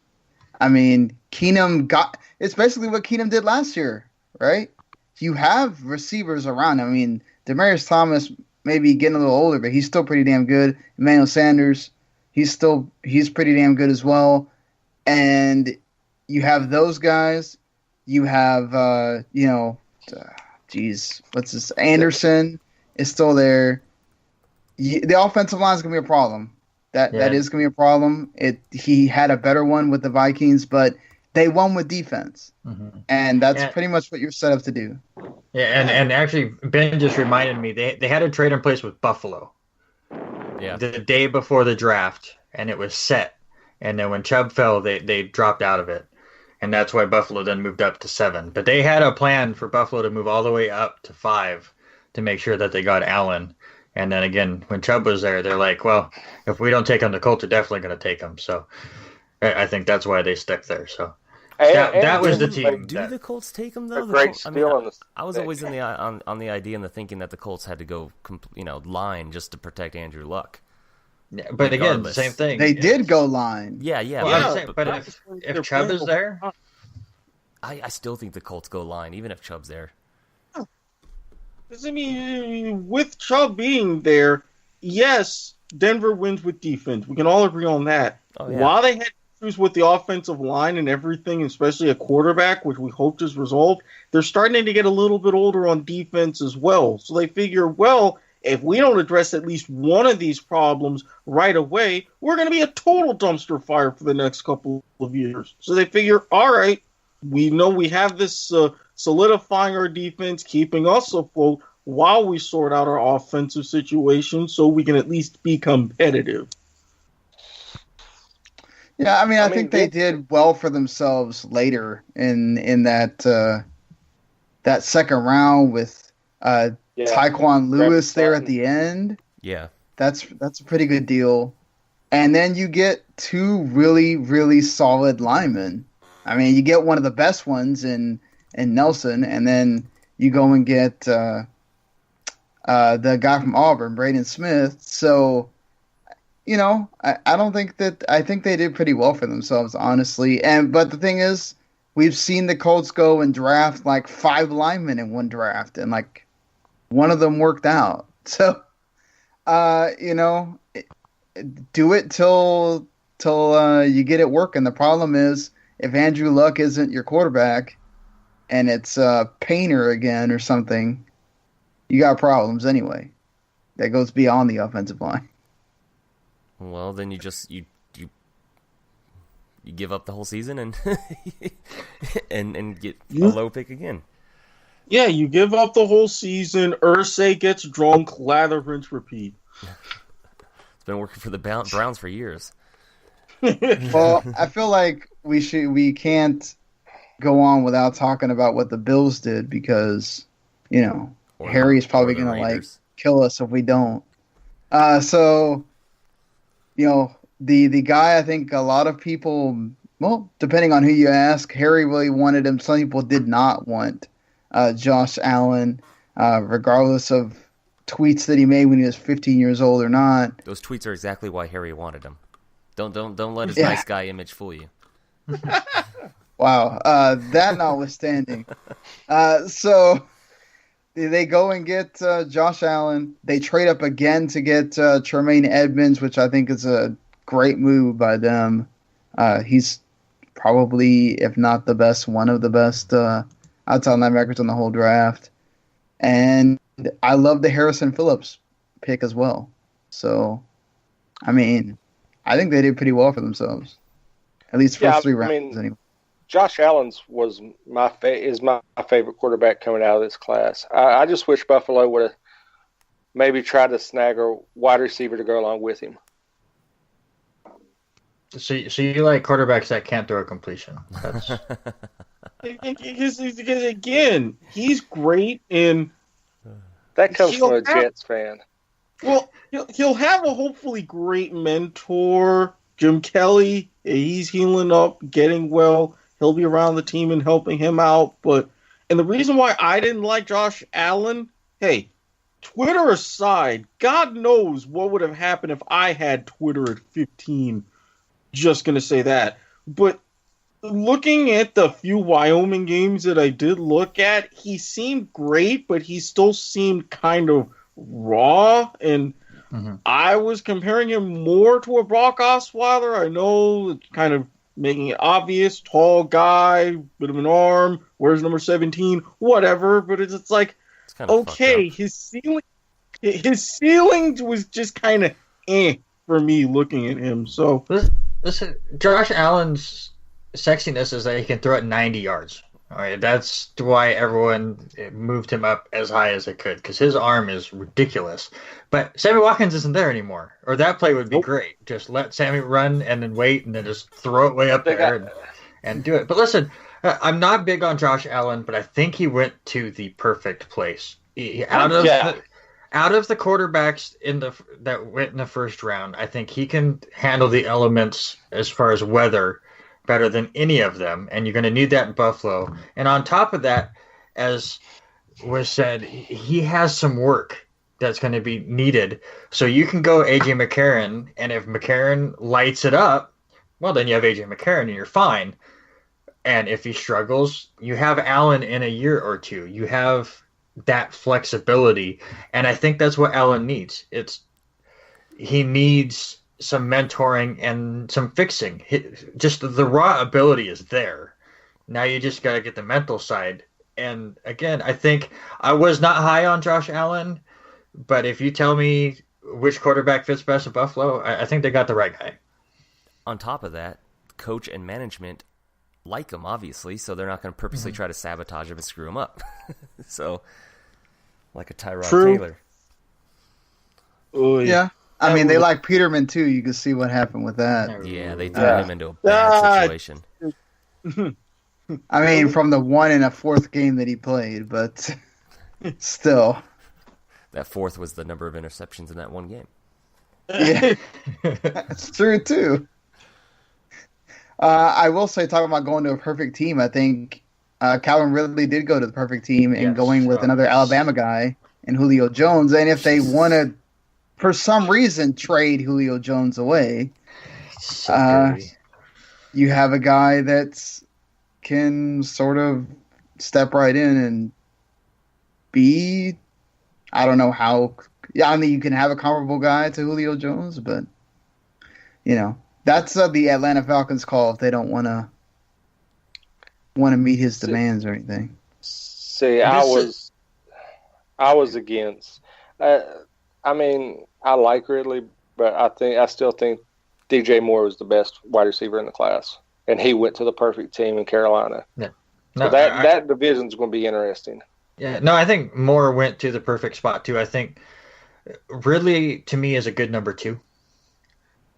Keenum it's basically what Keenum did last year, right? You have receivers around. Demaryius Thomas may be getting a little older, but he's still pretty damn good. Emmanuel Sanders, he's pretty damn good as well. And you have those guys. You have, Anderson is still there. The offensive line is going to be a problem. That is going to be a problem. He had a better one with the Vikings, but they won with defense. Mm-hmm. And that's pretty much what you're set up to do. Yeah, and actually, Ben just reminded me, they had a trade in place with Buffalo the day before the draft, and it was set. And then when Chubb fell, they dropped out of it. And that's why Buffalo then moved up to 7. But they had a plan for Buffalo to move all the way up to 5 to make sure that they got Allen. And then again, when Chubb was there, they're like, well, if we don't take him, the Colts are definitely going to take him. So I think that's why they stuck there. So That was the team. Do the Colts take him though? A great steal. I was always on the idea and the thinking that the Colts had to go, line just to protect Andrew Luck. Yeah, but again, the same thing. They did go line. Yeah. But if Chubb is there, I still think the Colts go line, even if Chubb's there. I mean, with Chubb being there, yes, Denver wins with defense. We can all agree on that. Oh, yeah. While they had issues with the offensive line and everything, especially a quarterback, which we hoped is resolved, they're starting to get a little bit older on defense as well. So they figure, well, if we don't address at least one of these problems right away, we're going to be a total dumpster fire for the next couple of years. So they figure, all right, we know we have this solidifying our defense, keeping us afloat while we sort out our offensive situation so we can at least be competitive. Yeah, I mean, I think they did well for themselves later in that second round with Tyquan Lewis there at the end. Yeah. That's a pretty good deal. And then you get two really, really solid linemen. I mean, you get one of the best ones in Nelson, and then you go and get the guy from Auburn, Braden Smith. So, I don't think that – I think they did pretty well for themselves, honestly. But the thing is, we've seen the Colts go and draft like 5 linemen in one draft, and like one of them worked out. So, do it till you get it working. The problem is if Andrew Luck isn't your quarterback and it's Painter again or something, you got problems anyway. That goes beyond the offensive line. Well, then you just you give up the whole season and and get a low pick again. Yeah, you give up the whole season. Irsay gets drunk, lather, rinse, repeat. It's been working for the Browns for years. Well, I feel like we can't go on without talking about what the Bills did because Harry's probably going to kill us if we don't. So the guy, I think a lot of people, well, depending on who you ask, Harry really wanted him. Some people did not want Josh Allen, regardless of tweets that he made when he was 15 years old or not. Those tweets are exactly why Harry wanted him. Don't let his nice guy image fool you. Wow, that notwithstanding. So they go and get Josh Allen. They trade up again to get Tremaine Edmonds, which I think is a great move by them. He's probably, if not the best, one of the best outside linebackers in the whole draft. And I love the Harrison Phillips pick as well. So, I mean, I think they did pretty well for themselves. At least first 3 rounds anyway. Josh Allen's was my favorite quarterback coming out of this class. I just wish Buffalo would have maybe tried to snag a wide receiver to go along with him. So you like quarterbacks that can't throw a completion? Because again, he's great in. That comes from a Jets fan. Well, he'll have a hopefully great mentor, Jim Kelly. He's healing up, getting well. He'll be around the team and helping him out. And the reason why I didn't like Josh Allen, hey, Twitter aside, God knows what would have happened if I had Twitter at 15. Just going to say that. But looking at the few Wyoming games that I did look at, he seemed great, but he still seemed kind of raw. And I was comparing him more to a Brock Osweiler. I know it's kind of making it obvious, tall guy, bit of an arm, wears number 17, whatever. But it's like, okay, his ceiling was just kind of for me looking at him. So listen, Josh Allen's sexiness is that he can throw it 90 yards. All right, that's why everyone moved him up as high as it could, because his arm is ridiculous. But Sammy Watkins isn't there anymore, or that play would be great. Just let Sammy run and then wait and then just throw it way up there and do it. But listen, I'm not big on Josh Allen, but I think he went to the perfect place. Out of the quarterbacks that went in the first round, I think he can handle the elements as far as weather better than any of them, and you're going to need that in Buffalo. And on top of that, as was said, he has some work that's going to be needed. So you can go A.J. McCarron, and if McCarron lights it up, well, then you have A.J. McCarron and you're fine. And if he struggles, you have Allen in a year or two. You have that flexibility, and I think that's what Allen needs. He needs some mentoring and some fixing. Just the raw ability is there. Now you just got to get the mental side. And again, I think I was not high on Josh Allen, but if you tell me which quarterback fits best at Buffalo, I think they got the right guy. On top of that, coach and management like him, obviously, so they're not going to purposely try to sabotage him and screw him up. So, like a Tyrod Taylor. Oh, yeah. I mean, they like Peterman, too. You can see what happened with that. Yeah, they threw him into a bad situation. I mean, from the 1 and a 4th game that he played, but still. That 4th was the number of interceptions in that one game. Yeah, that's true, too. I will say, talking about going to a perfect team, I think Calvin Ridley did go to the perfect team and going with another Alabama guy and Julio Jones. And if they want to, for some reason, trade Julio Jones away, you have a guy that can sort of step right in and be, I don't know how. Yeah, I mean, you can have a comparable guy to Julio Jones, but, that's the Atlanta Falcons' call if they don't want to meet his demands or anything. See, I was against. I mean, I like Ridley, but I still think DJ Moore was the best wide receiver in the class, and he went to the perfect team in Carolina. Yeah, so that division's going to be interesting. Yeah, no, I think Moore went to the perfect spot too. I think Ridley to me is a good number 2.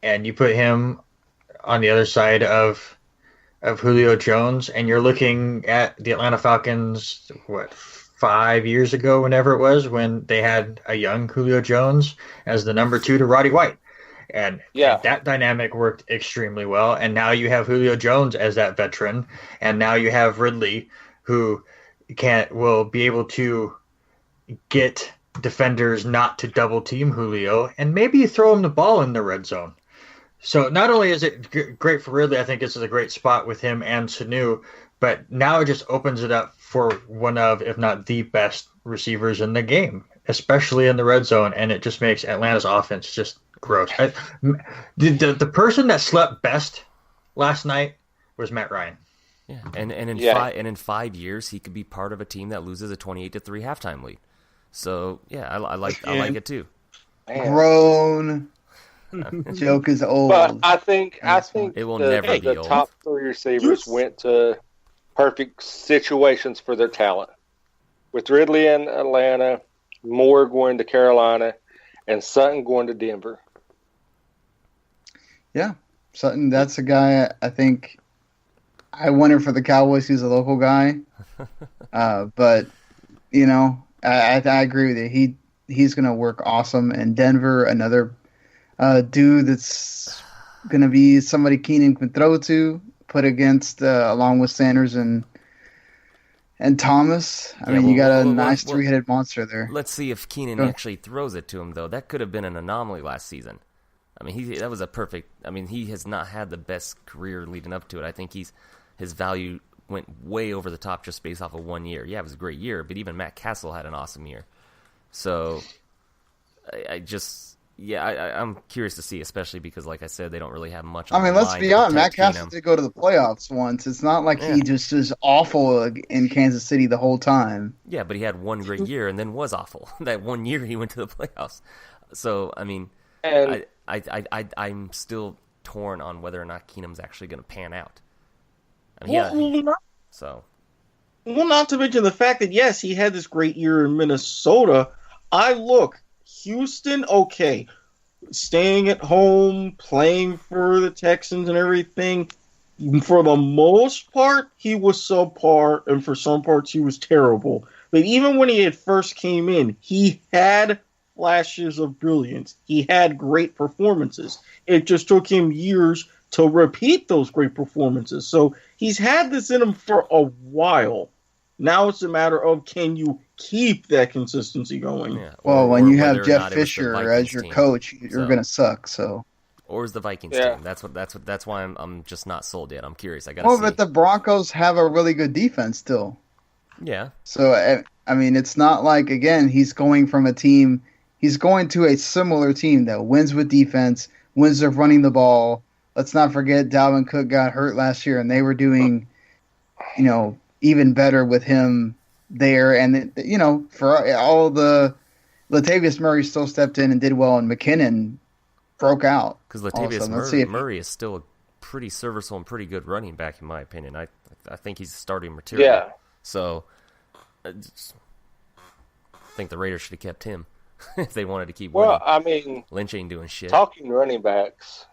And you put him on the other side of Julio Jones, and you're looking at the Atlanta Falcons, 5 years ago, whenever it was, when they had a young Julio Jones as the number 2 to Roddy White. And that dynamic worked extremely well. And now you have Julio Jones as that veteran, and now you have Ridley, who will be able to get defenders not to double team Julio, and maybe throw him the ball in the red zone. So not only is it great for Ridley, I think this is a great spot with him and Sanu, but now it just opens it up for one of, if not the best receivers in the game, especially in the red zone, and it just makes Atlanta's offense just gross. The person that slept best last night was Matt Ryan. Yeah, and in 5 years he could be part of a team that loses a 28-3 halftime lead. So yeah, I like it too. Man. Grown. Joke is old. But I think it will never be the old. top 3 receivers went to perfect situations for their talent. With Ridley in Atlanta, Moore going to Carolina, and Sutton going to Denver. Yeah, Sutton, that's a guy I think I wonder for the Cowboys. He's a local guy. But, I agree with you. He's going to work awesome. And Denver, another dude that's going to be somebody Keenan can throw to, put against, along with Sanders and Thomas. I mean, you got a nice three-headed monster there. Let's see if Keenan actually throws it to him, though. That could have been an anomaly last season. I mean, that was a perfect. I mean, he has not had the best career leading up to it. I think his value went way over the top just based off of 1 year. Yeah, it was a great year, but even Matt Castle had an awesome year. So, I'm curious to see, especially because, like I said, they don't really have much. I mean, let's be honest. Matt Castle did go to the playoffs once. It's not like he just is awful in Kansas City the whole time. Yeah, but he had one great year and then was awful. That 1 year he went to the playoffs. So, I mean, I'm still torn on whether or not Keenum's actually going to pan out. I mean, not to mention the fact that, yes, he had this great year in Minnesota. Houston, okay, staying at home, playing for the Texans and everything. For the most part, he was subpar, and for some parts, he was terrible. But even when he had first came in, he had flashes of brilliance. He had great performances. It just took him years to repeat those great performances. So he's had this in him for a while. Now it's a matter of, can you keep that consistency going? Yeah. Well, when you have Jeff Fisher as your coach, you're going to suck. So, or is the Vikings team? That's why I'm just not sold yet. I'm curious. I got. Well, but the Broncos have a really good defense still. Yeah. So I mean, it's not like, again, he's going from a team. He's going to a similar team that wins with defense, wins of running the ball. Let's not forget Dalvin Cook got hurt last year, and they were doing, even better with him there. And, for all the Latavius Murray still stepped in and did well, and McKinnon broke out. Because Latavius Murray is still a pretty serviceable and pretty good running back, in my opinion. I think he's starting material. Yeah. So I think the Raiders should have kept him if they wanted to keep winning. Well, I mean, Lynch ain't doing shit. Talking running backs,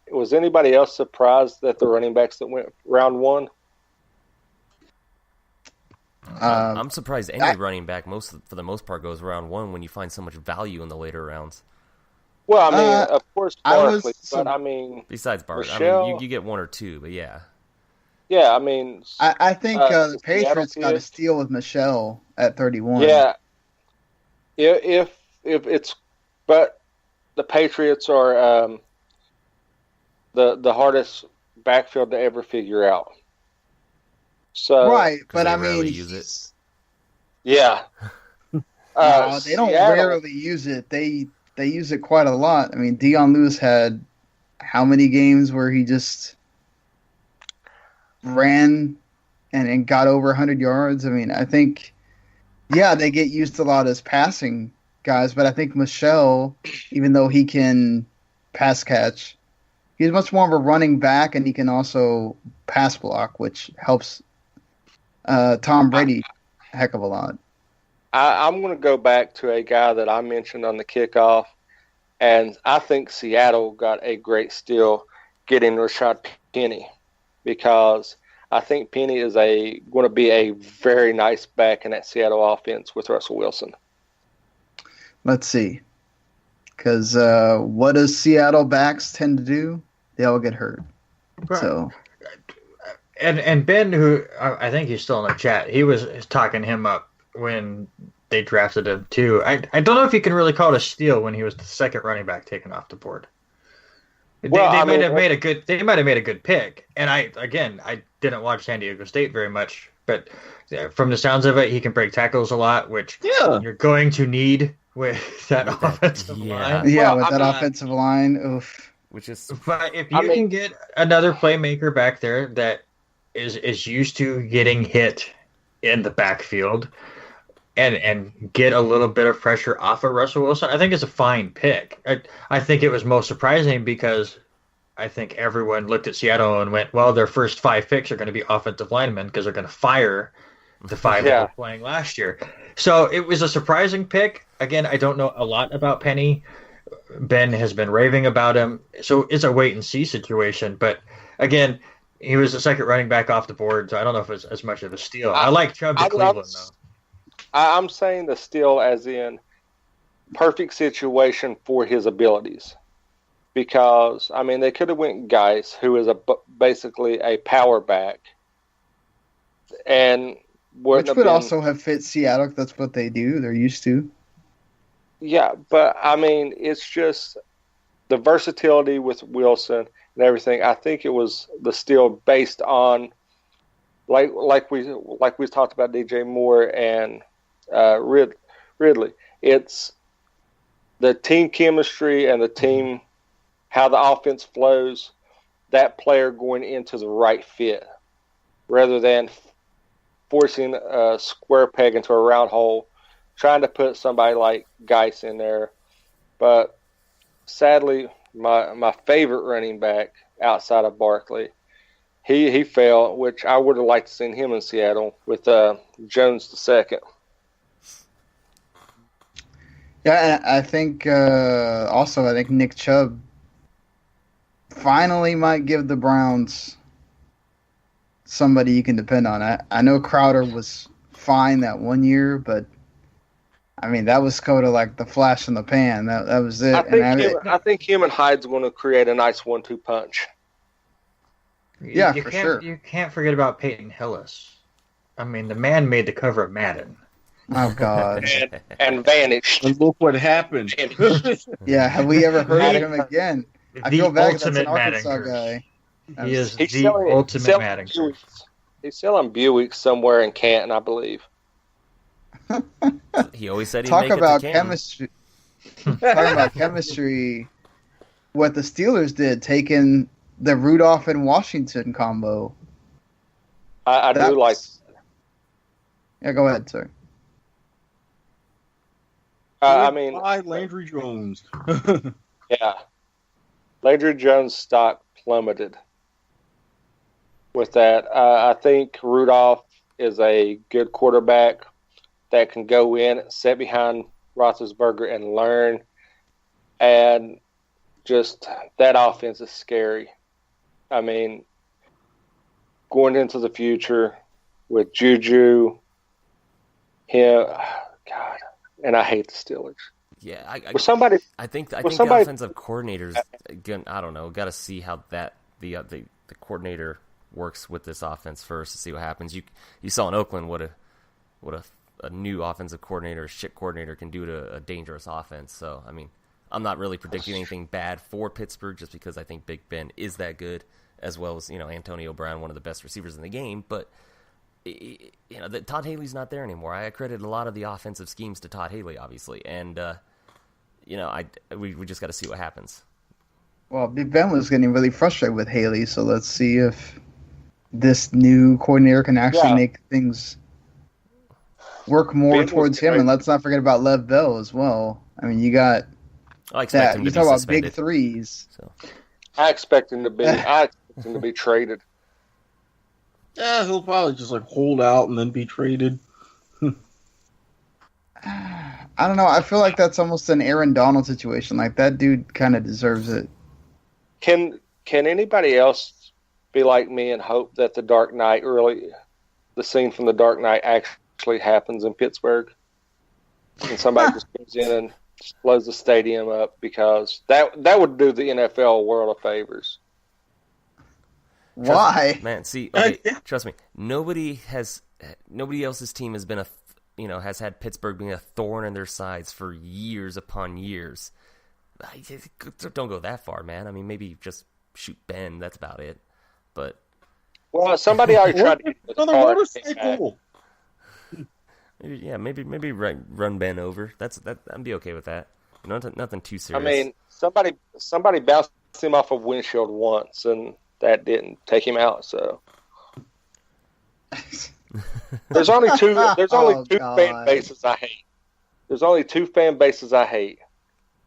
was anybody else surprised that the running backs that went round one? I'm surprised any running back for the most part goes round one when you find so much value in the later rounds. Well, I mean, of course, Barkley, but I mean, besides Barkley, you get one or two, but yeah. Yeah, I mean, I think the Patriots got a steal with Michelle at 31. Yeah, if it's, but the Patriots are the hardest backfield to ever figure out. So right, but I mean, use it. Yeah, no, they don't rarely use it. They use it quite a lot. I mean, Dion Lewis had how many games where he just ran and got over 100 yards? I mean, I think, they get used a lot as passing guys, but I think Michelle, even though he can pass catch, he's much more of a running back, and he can also pass block, which helps Tom Brady a heck of a lot. I'm going to go back to a guy that I mentioned on the kickoff, and I think Seattle got a great steal getting Rashad Penny, because I think Penny is going to be a very nice back in that Seattle offense with Russell Wilson. Let's see. Because what does Seattle backs tend to do? They all get hurt. Right. So, and Ben, who I think he's still in the chat, he was talking him up when they drafted him too. I don't know if you can really call it a steal when he was the second running back taken off the board. They might have made a good pick. And I didn't watch San Diego State very much, but from the sounds of it, he can break tackles a lot, which you're going to need with that offensive line. Yeah, with that offensive line, oof. But if you can get another playmaker back there that is used to getting hit in the backfield and get a little bit of pressure off of Russell Wilson, I think it's a fine pick. I think it was most surprising because I think everyone looked at Seattle and went, well, their first 5 picks are going to be offensive linemen because they're going to fire the 5 that were playing last year. So it was a surprising pick. Again, I don't know a lot about Penny. Ben has been raving about him. So it's a wait-and-see situation. But, again, he was the second running back off the board, so I don't know if it's as much of a steal. I like Chubb to Cleveland, though. I'm saying the steal as in perfect situation for his abilities. Because, I mean, they could have went Geis, who is basically a power back. And which would also have fit Seattle. That's what they do. They're used to. Yeah, but, I mean, it's just the versatility with Wilson and everything. I think it was the steal based on, like we talked about DJ Moore and Ridley. It's the team chemistry and the team, how the offense flows, that player going into the right fit rather than forcing a square peg into a round hole, trying to put somebody like Geis in there. But sadly, my favorite running back outside of Barkley, he fell, which I would have liked to seen him in Seattle with Jones II. Yeah, I think also I think Nick Chubb finally might give the Browns somebody you can depend on. I know Crowder was fine that 1 year, but I mean that was kind of like the flash in the pan. That was it. I think him and Hyde's going to create a nice 1-2 punch. Yeah, you for can't, sure. You can't forget about Peyton Hillis. I mean, the man made the cover of Madden. Oh God. and vanished. And look what happened. Yeah, have we ever heard of him again? I The feel bad that's an ultimate Madden Arkansas curse. guy. He is He's the selling- ultimate he's selling Madden curse. Buicks. He's selling Buick somewhere in Canton, I believe. He always said he'd Talk make about it to Canton. chemistry. Talking about chemistry, what the Steelers did, taking the Rudolph and Washington combo. I do like. Yeah, go ahead, sir. I mean, Landry Jones. yeah, Landry Jones' stock plummeted with that. I think Rudolph is a good quarterback that can go in, sit behind Roethlisberger, and learn. And just that offense is scary. I mean, going into the future with Juju, him, God, and I hate the Steelers. Yeah, I think the offensive coordinators. Again, I don't know. Got to see how the coordinator works with this offense first to see what happens. You saw in Oakland what a new offensive coordinator, shit coordinator can do to a dangerous offense. So I mean, I'm not really predicting anything bad for Pittsburgh just because I think Big Ben is that good, as well as Antonio Brown, one of the best receivers in the game, but. Todd Haley's not there anymore. I credit a lot of the offensive schemes to Todd Haley, obviously, and we just got to see what happens. Well, Big Ben was getting really frustrated with Haley, so let's see if this new coordinator can actually make things work more towards him. And let's not forget about Lev Bell as well. I mean, you got that. You talk about big threes. So. I expect him to be traded. Yeah, he'll probably just hold out and then be traded. I don't know. I feel like that's almost an Aaron Donald situation. Like that dude kind of deserves it. Can anybody else be like me and hope that the scene from the Dark Knight actually happens in Pittsburgh, and somebody just comes in and just blows the stadium up, because that would do the NFL a world of favors. Why? Man, see, okay, trust me. Nobody else's team has been has had Pittsburgh being a thorn in their sides for years upon years. Don't go that far, man. I mean, maybe just shoot Ben. That's about it. But somebody already tried to get another motorcycle. Yeah, maybe run Ben over. I'd be okay with that. Nothing too serious. I mean, somebody bounced him off a windshield once, and that didn't take him out. So there's only two fan bases I hate. There's only two fan bases I hate,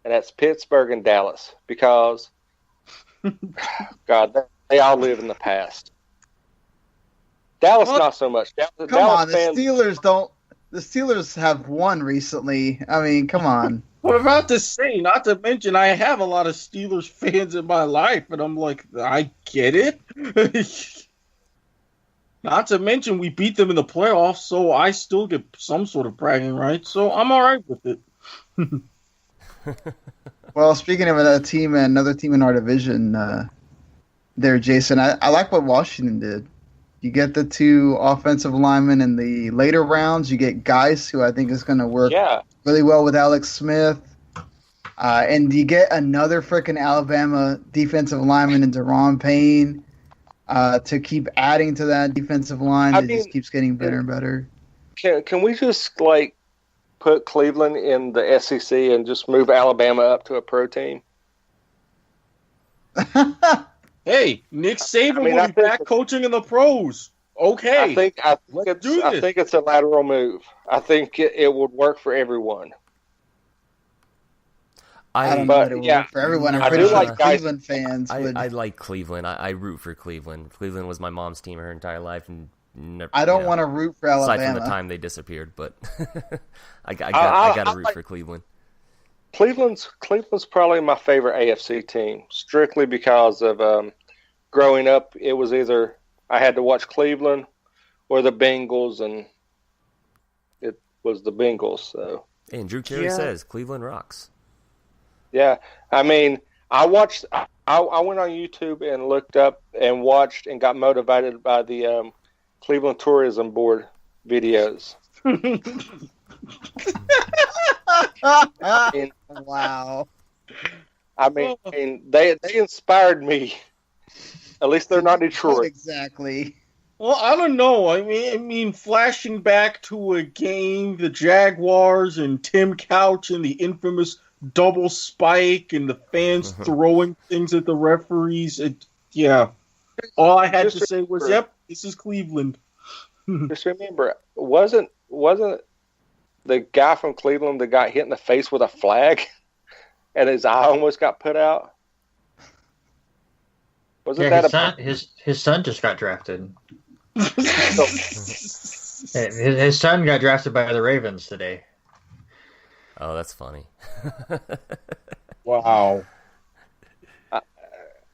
and that's Pittsburgh and Dallas, because God, they all live in the past. Dallas not so much. Come Dallas on, fans, the Steelers don't. The Steelers have won recently. I mean, come on. What about to say? Not to mention, I have a lot of Steelers fans in my life, and I'm like, I get it. Not to mention, we beat them in the playoffs, so I still get some sort of bragging rights. So I'm all right with it. Well, speaking of another team in our division, there, Jason, I like what Washington did. You get the two offensive linemen in the later rounds. You get Geis, who I think is going to work really well with Alex Smith. And you get another freaking Alabama defensive lineman in Deron Payne to keep adding to that defensive line. Just keeps getting better and better. Can we just put Cleveland in the SEC and just move Alabama up to a pro team? Hey, Nick Saban will be back coaching in the pros. Okay, I think it's a lateral move. I think it would work for everyone. I don't know if it would work for everyone. I'm pretty sure Cleveland fans would. I like Cleveland. I root for Cleveland. Cleveland was my mom's team her entire life, and I don't want to root for Alabama. Aside from the time they disappeared, but I got to root for Cleveland. Cleveland's probably my favorite AFC team, strictly because of growing up. It was either I had to watch Cleveland or the Bengals, and it was the Bengals. So, and Drew Carey says Cleveland rocks. Yeah, I mean, I watched. I went on YouTube and looked up and watched and got motivated by the Cleveland Tourism Board videos. Wow. I mean, they inspired me. At least they're not Detroit. Exactly. Well, I don't know. I mean, flashing back to a game, the Jaguars and Tim Couch and the infamous double spike and the fans throwing things at the referees. Yeah. All I had to say was, yep, this is Cleveland. Just remember, wasn't the guy from Cleveland that got hit in the face with a flag and his eye almost got put out? Wasn't that his son just got drafted. His son got drafted by the Ravens today. Oh, that's funny. Wow.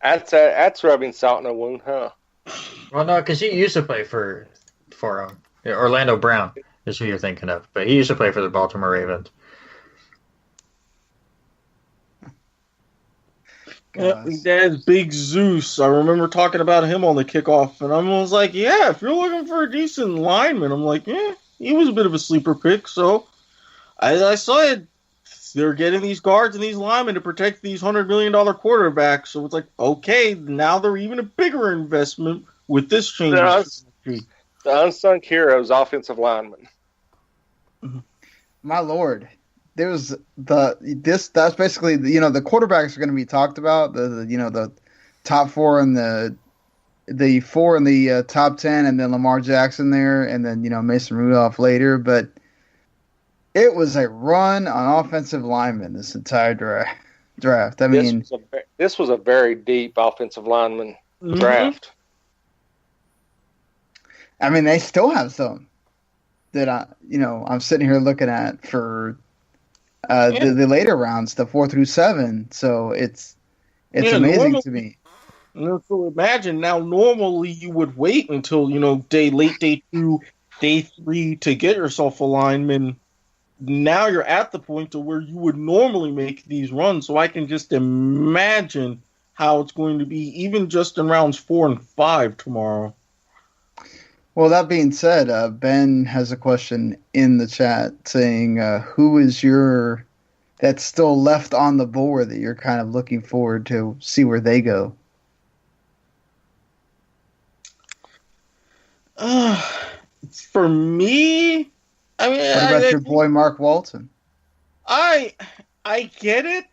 That's rubbing salt in a wound, huh? Well, no, because he used to play for Orlando Brown is who you're thinking of, but he used to play for the Baltimore Ravens. That's Big Zeus. I remember talking about him on the kickoff, and I was like, yeah, if you're looking for a decent lineman, I'm like, yeah, he was a bit of a sleeper pick, so I saw it. They're getting these guards and these linemen to protect these $100 million quarterbacks, so it's like, okay, now they're even a bigger investment with this change. The unsung heroes, offensive linemen. My lord. There's that's basically the quarterbacks are going to be talked about, the top four and the four in the top 10, and then Lamar Jackson there, and then Mason Rudolph later. But it was a run on offensive linemen this entire draft. I mean, this was a very deep offensive lineman draft. I mean, they still have some that I'm sitting here looking at for the later rounds, the 4 through 7. So it's amazing to me. So imagine now. Normally, you would wait until late day 2, day 3 to get yourself a lineman. Now you're at the point to where you would normally make these runs. So I can just imagine how it's going to be, even just in rounds 4 and 5 tomorrow. Well, that being said, Ben has a question in the chat saying, who is that's still left on the board that you're kind of looking forward to see where they go? For me, I mean, what about your boy Mark Walton? I get it.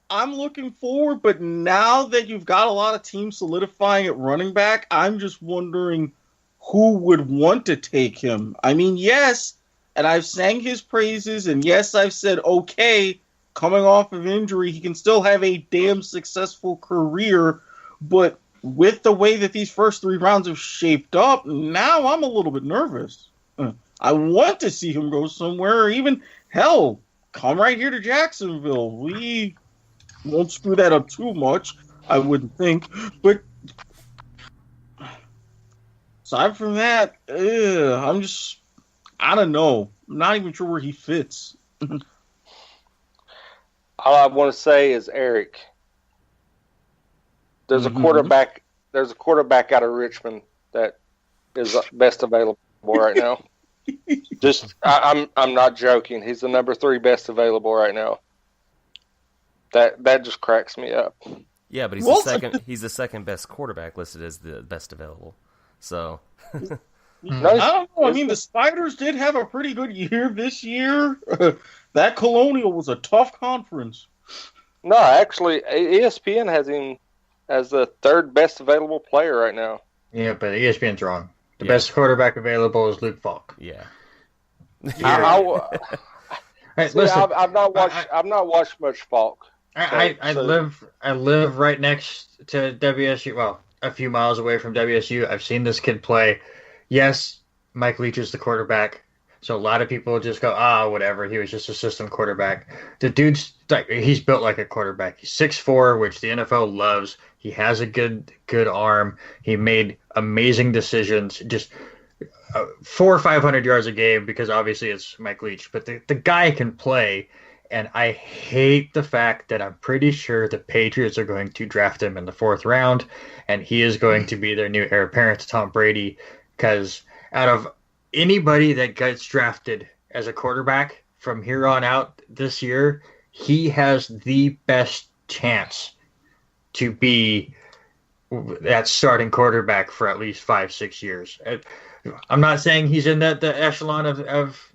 I'm looking forward, but now that you've got a lot of teams solidifying at running back, I'm just wondering who would want to take him. I mean, yes, and I've sang his praises, and yes, I've said, okay, coming off of injury, he can still have a damn successful career, but with the way that these first 3 rounds have shaped up, now I'm a little bit nervous. I want to see him go somewhere, or even, hell, come right here to Jacksonville. We won't screw that up too much, I wouldn't think, but aside from that, I don't know. I'm not even sure where he fits. All I want to say is Erik. There's a quarterback. There's a quarterback out of Richmond that is best available right now. I'm not joking. He's the number 3 best available right now. That just cracks me up. Yeah, but he's the second best quarterback listed as the best available. So I don't know. I mean, the Spiders did have a pretty good year this year. That Colonial was a tough conference. No, actually, ESPN has him as the 3rd best available player right now. Yeah, but ESPN's wrong. The best quarterback available is Luke Falk. Yeah. Listen, I've not watched much Falk. I live right next to WSU. Well, a few miles away from WSU. I've seen this kid play. Yes, Mike Leach is the quarterback. So a lot of people just go, whatever. He was just a system quarterback. The dude's he's built like a quarterback. He's 6'4", which the NFL loves. He has a good arm. He made amazing decisions. Just 400 or 500 yards a game because obviously it's Mike Leach. But the guy can play. And I hate the fact that I'm pretty sure the Patriots are going to draft him in the 4th round, and he is going to be their new heir apparent to Tom Brady. Because out of anybody that gets drafted as a quarterback from here on out this year, he has the best chance to be that starting quarterback for at least 5-6 years. I'm not saying he's in the echelon of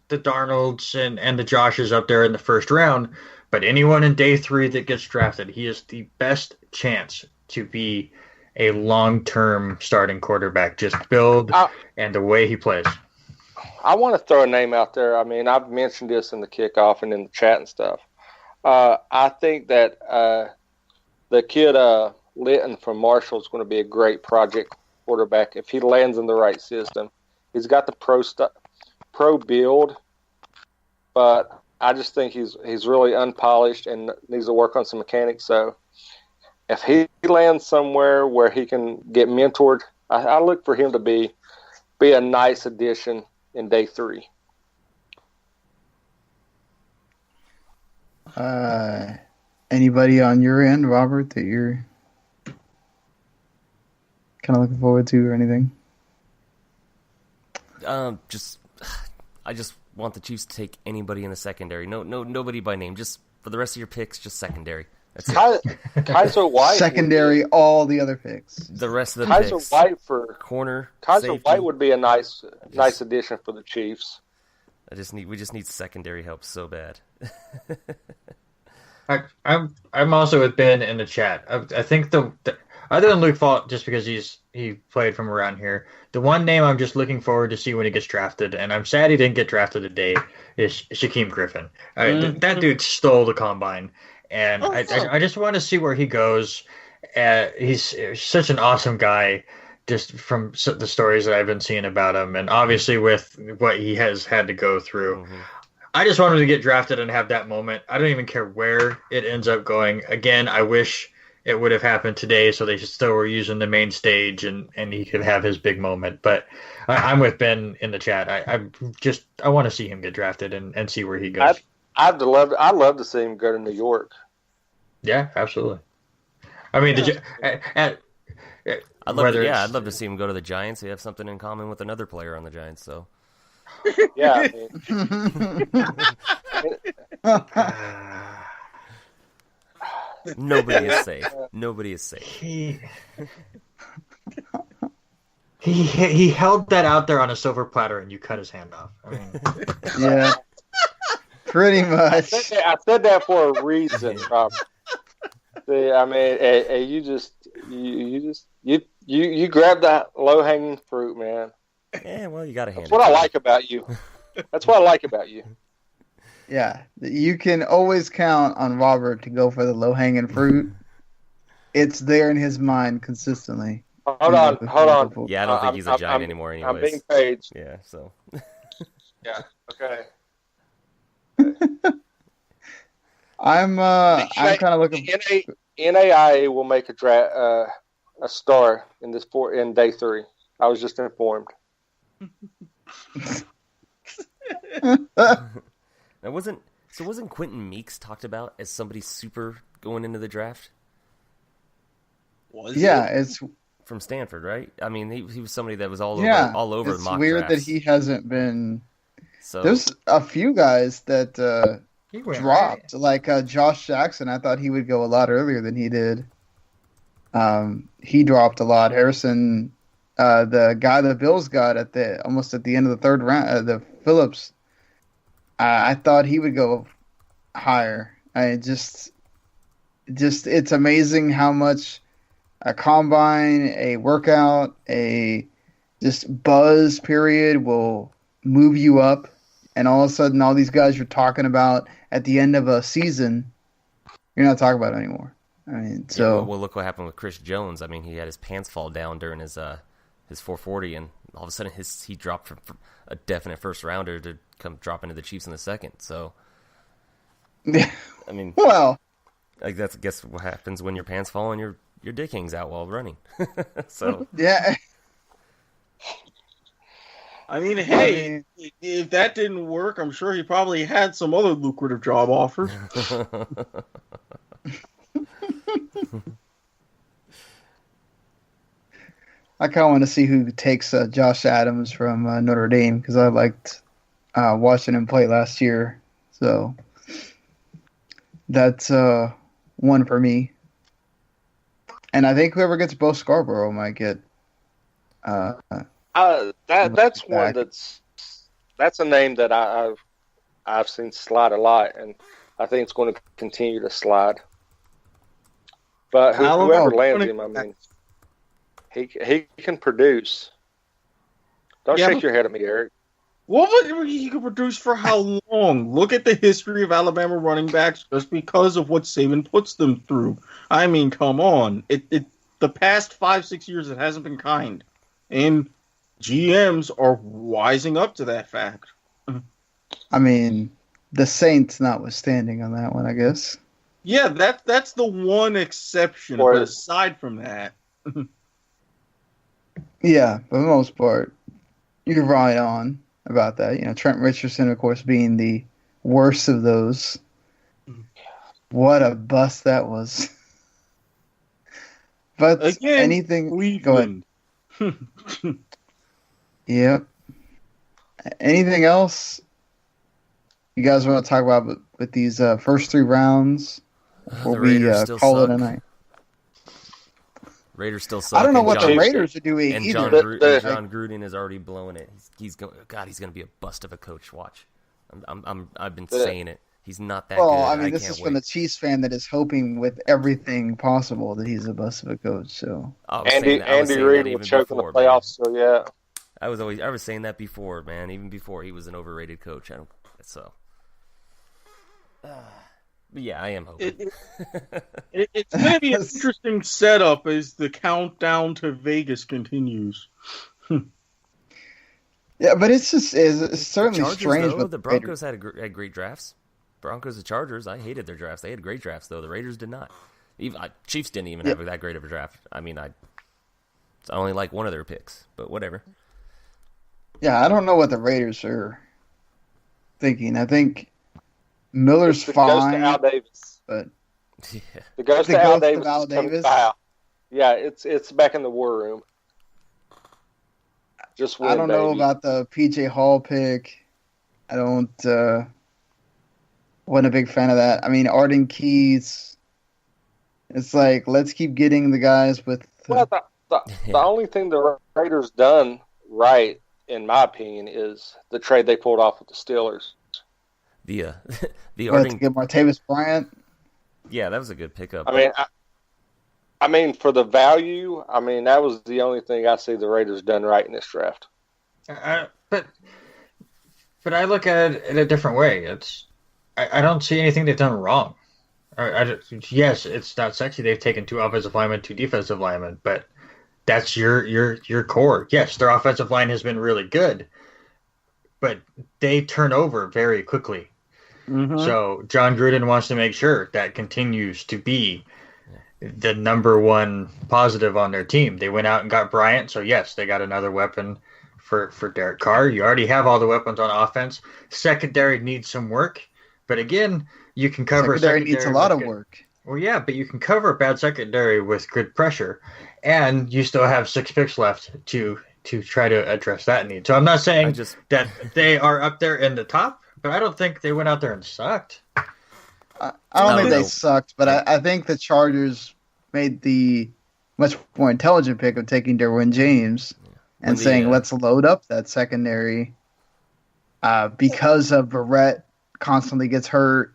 the Darnolds and the Joshes up there in the 1st round, but anyone in day 3 that gets drafted, he is the best chance to be a long-term starting quarterback. Just build and the way he plays. I want to throw a name out there. I mean, I've mentioned this in the kickoff and in the chat and stuff. I think that the kid Litton from Marshall is going to be a great project quarterback if he lands in the right system. He's got the pro build, but I just think he's really unpolished and needs to work on some mechanics. So if he lands somewhere where he can get mentored, I look for him to be a nice addition in day 3. Anybody on your end, Robert, that you're kind of looking forward to or anything? I just want the Chiefs to take anybody in the secondary. Nobody by name. Just for the rest of your picks, just secondary. That's it. Kaiser White. Secondary, all the other picks. The rest of the Kaiser picks. White for corner. Kaiser safety. White would be a nice addition for the Chiefs. We just need secondary help so bad. I'm also with Ben in the chat. I think the other than Luke Falk, just because he played from around here, the one name I'm just looking forward to see when he gets drafted, and I'm sad he didn't get drafted today, is Shaquem Griffin. That dude stole the combine, and I just want to see where he goes. He's such an awesome guy, just from the stories that I've been seeing about him, and obviously with what he has had to go through. Mm-hmm. I just want him to get drafted and have that moment. I don't even care where it ends up going. Again, I wish it would have happened today so they still were using the main stage and he could have his big moment. But I'm with Ben in the chat. I want to see him get drafted and see where he goes. I'd love to see him go to New York. Yeah, absolutely. I mean, I'd love to see him go to the Giants. They have something in common with another player on the Giants, so. Yeah. Nobody is safe. Nobody is safe. He held that out there on a silver platter, and you cut his hand off. I mean, yeah, pretty much. I said that for a reason, Robert. See, I mean, you grab that low hanging fruit, man. Yeah, well, you got to hand. That's what I like about you. That's what I like about you. Yeah, you can always count on Robert to go for the low-hanging fruit. It's there in his mind consistently. Hold on. Yeah, I don't think he's a Giant anymore anyways. I'm being paid. Yeah, so. Yeah, okay. I'm kind of looking... NAIA will make a star in day 3. I was just informed. Now wasn't Quentin Meeks talked about as somebody super going into the draft? It's from Stanford, right? I mean, he was somebody that was all over the mock weird drafts. That he hasn't been. So there's a few guys that dropped, like Josh Jackson. I thought he would go a lot earlier than he did. He dropped a lot. Harrison. The guy the Bills got almost at the end of the 3rd round, the Phillips, I thought he would go higher. It's amazing how much a combine, a workout, a just buzz period will move you up, and all of a sudden, all these guys you're talking about at the end of a season, you're not talking about anymore. I mean, so well, look what happened with Chris Jones. I mean, he had his pants fall down during his 440, and all of a sudden he dropped from a definite first rounder to come drop into the Chiefs in the 2nd. So, I mean, well, like I guess what happens when your pants fall and your dick hangs out while running. So yeah. I mean, hey, if that didn't work, I'm sure he probably had some other lucrative job offers. I kind of want to see who takes Josh Adams from Notre Dame because I liked watching him play last year. So that's one for me. And I think whoever gets Bo Scarborough might get. That's one that's a name that I've seen slide a lot, and I think it's going to continue to slide. But whoever lands him, I mean, he can produce. Don't shake your head at me, Eric. What would he could produce for how long? Look at the history of Alabama running backs just because of what Saban puts them through. I mean, come on. The past 5-6 years, it hasn't been kind. And GMs are wising up to that fact. I mean, the Saints notwithstanding on that one, I guess. Yeah, that's the one exception. But aside from that. Yeah, for the most part, you can ride on about that. You know, Trent Richardson, of course, being the worst of those. What a bust that was. But again, anything... Cleveland. Go ahead. Yep. Anything else you guys want to talk about with these first 3 rounds before we call it a night? Raiders still suck. I don't know what the Raiders are doing and either. John Gruden is already blowing it. He's going to be a bust of a coach. Watch. I've been saying it. He's not that good. Well, I mean, this is from the Chiefs fan that is hoping with everything possible that he's a bust of a coach. So Andy Reid will choke in the playoffs. Man. So yeah, I was saying that before, man. Even before he was an overrated coach. But yeah, I am hoping. It's going to be an interesting setup as the countdown to Vegas continues. Yeah, but it's certainly Chargers, strange. Though, the Broncos had great drafts. Broncos and Chargers, I hated their drafts. They had great drafts, though. The Raiders did not. Chiefs didn't even have that great of a draft. I mean, I only like one of their picks, but whatever. Yeah, I don't know what the Raiders are thinking. I think Miller's fine. Goes to Al Davis. But it goes to Al Davis. Yeah, it's back in the war room. Just win, I don't know about the PJ Hall pick. I don't. Wasn't a big fan of that. I mean, Arden Keys. It's like, let's keep getting the guys with. Well, the only thing the Raiders done right, in my opinion, is the trade they pulled off with the Steelers. The Arden to get Martavis Bryant. Yeah, that was a good pickup. I mean, for the value, I mean, that was the only thing I see the Raiders done right in this draft. But I look at it in a different way. I don't see anything they've done wrong. Yes, it's not sexy. They've taken 2 offensive linemen, 2 defensive linemen, but that's your core. Yes, their offensive line has been really good, but they turn over very quickly. Mm-hmm. So John Gruden wants to make sure that continues to be the number one positive on their team. They went out and got Bryant, so yes, they got another weapon for Derek Carr. You already have all the weapons on offense. Secondary needs some work, but again, you can cover secondary needs a lot of work. Well, yeah, but you can cover a bad secondary with good pressure, and you still have 6 picks left to try to address that need. So I'm not saying that they are up there in the top, but I don't think they went out there and sucked. I don't think they sucked, but I think the Chargers made the much more intelligent pick of taking Derwin James and saying, let's load up that secondary because of Barrett constantly gets hurt.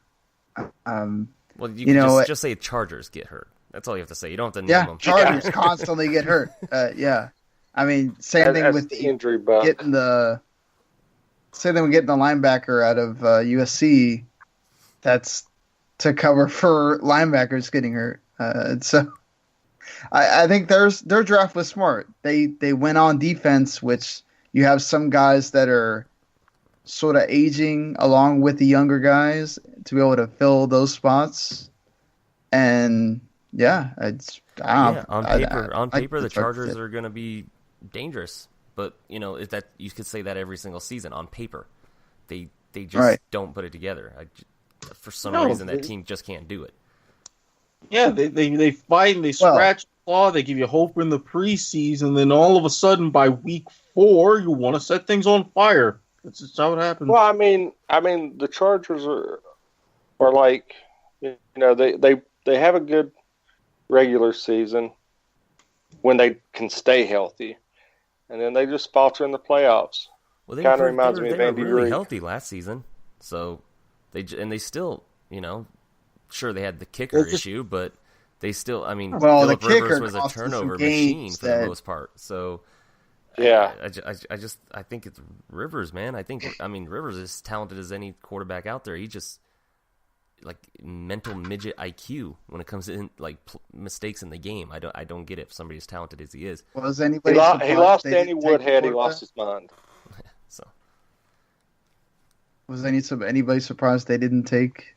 Well, you can just say Chargers get hurt. That's all you have to say. You don't have to name them. Chargers constantly get hurt. Yeah. I mean, same thing with the injury bug. Getting the linebacker out of USC. That's to cover for linebackers getting hurt. So I think their draft was smart. They went on defense, which you have some guys that are sort of aging along with the younger guys to be able to fill those spots. And on paper, the Chargers are going to be dangerous. but that you could say that every single season on paper. They just don't put it together. For some reason, that team just can't do it. Yeah, they fight and they scratch the claw. They give you hope in the preseason. Then all of a sudden, by week 4, you want to set things on fire. That's just how it happens. Well, I mean, the Chargers are like, they have a good regular season when they can stay healthy, and then they just falter in the playoffs. Well, kind of reminds me of Andy Andy really Reid. Healthy last season, so they still, sure they had the kicker issue, but they still, Phillip Rivers was a turnover machine for the most part. So yeah, I think it's Rivers, man. Rivers is as talented as any quarterback out there. He just like mental midget IQ when it comes to mistakes in the game. I don't get it if somebody as talented as he is. Was anybody he lost Danny Woodhead. He lost his mind. So was anybody surprised they didn't take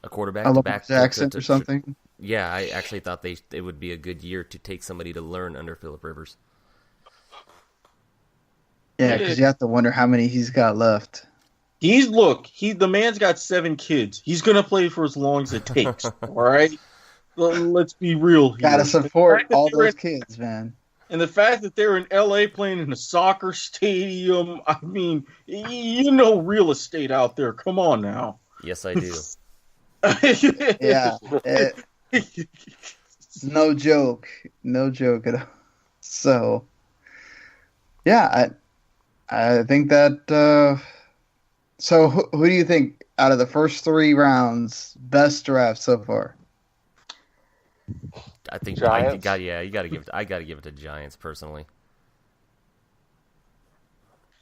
a quarterback Lamar Jackson or something? Yeah, I actually thought it would be a good year to take somebody to learn under Phillip Rivers. Yeah, because you have to wonder how many he's got left. The man's got 7 kids. He's gonna play for as long as it takes. All right, let's be real here. Gotta support all those kids, man. And the fact that they're in LA playing in a soccer stadium, real estate out there. Come on now. Yes, I do. Yeah. No joke at all. So, yeah, I think that. So, who do you think out of the first 3 rounds best draft so far? I think Giants? you got to give it. I got to give it to Giants personally.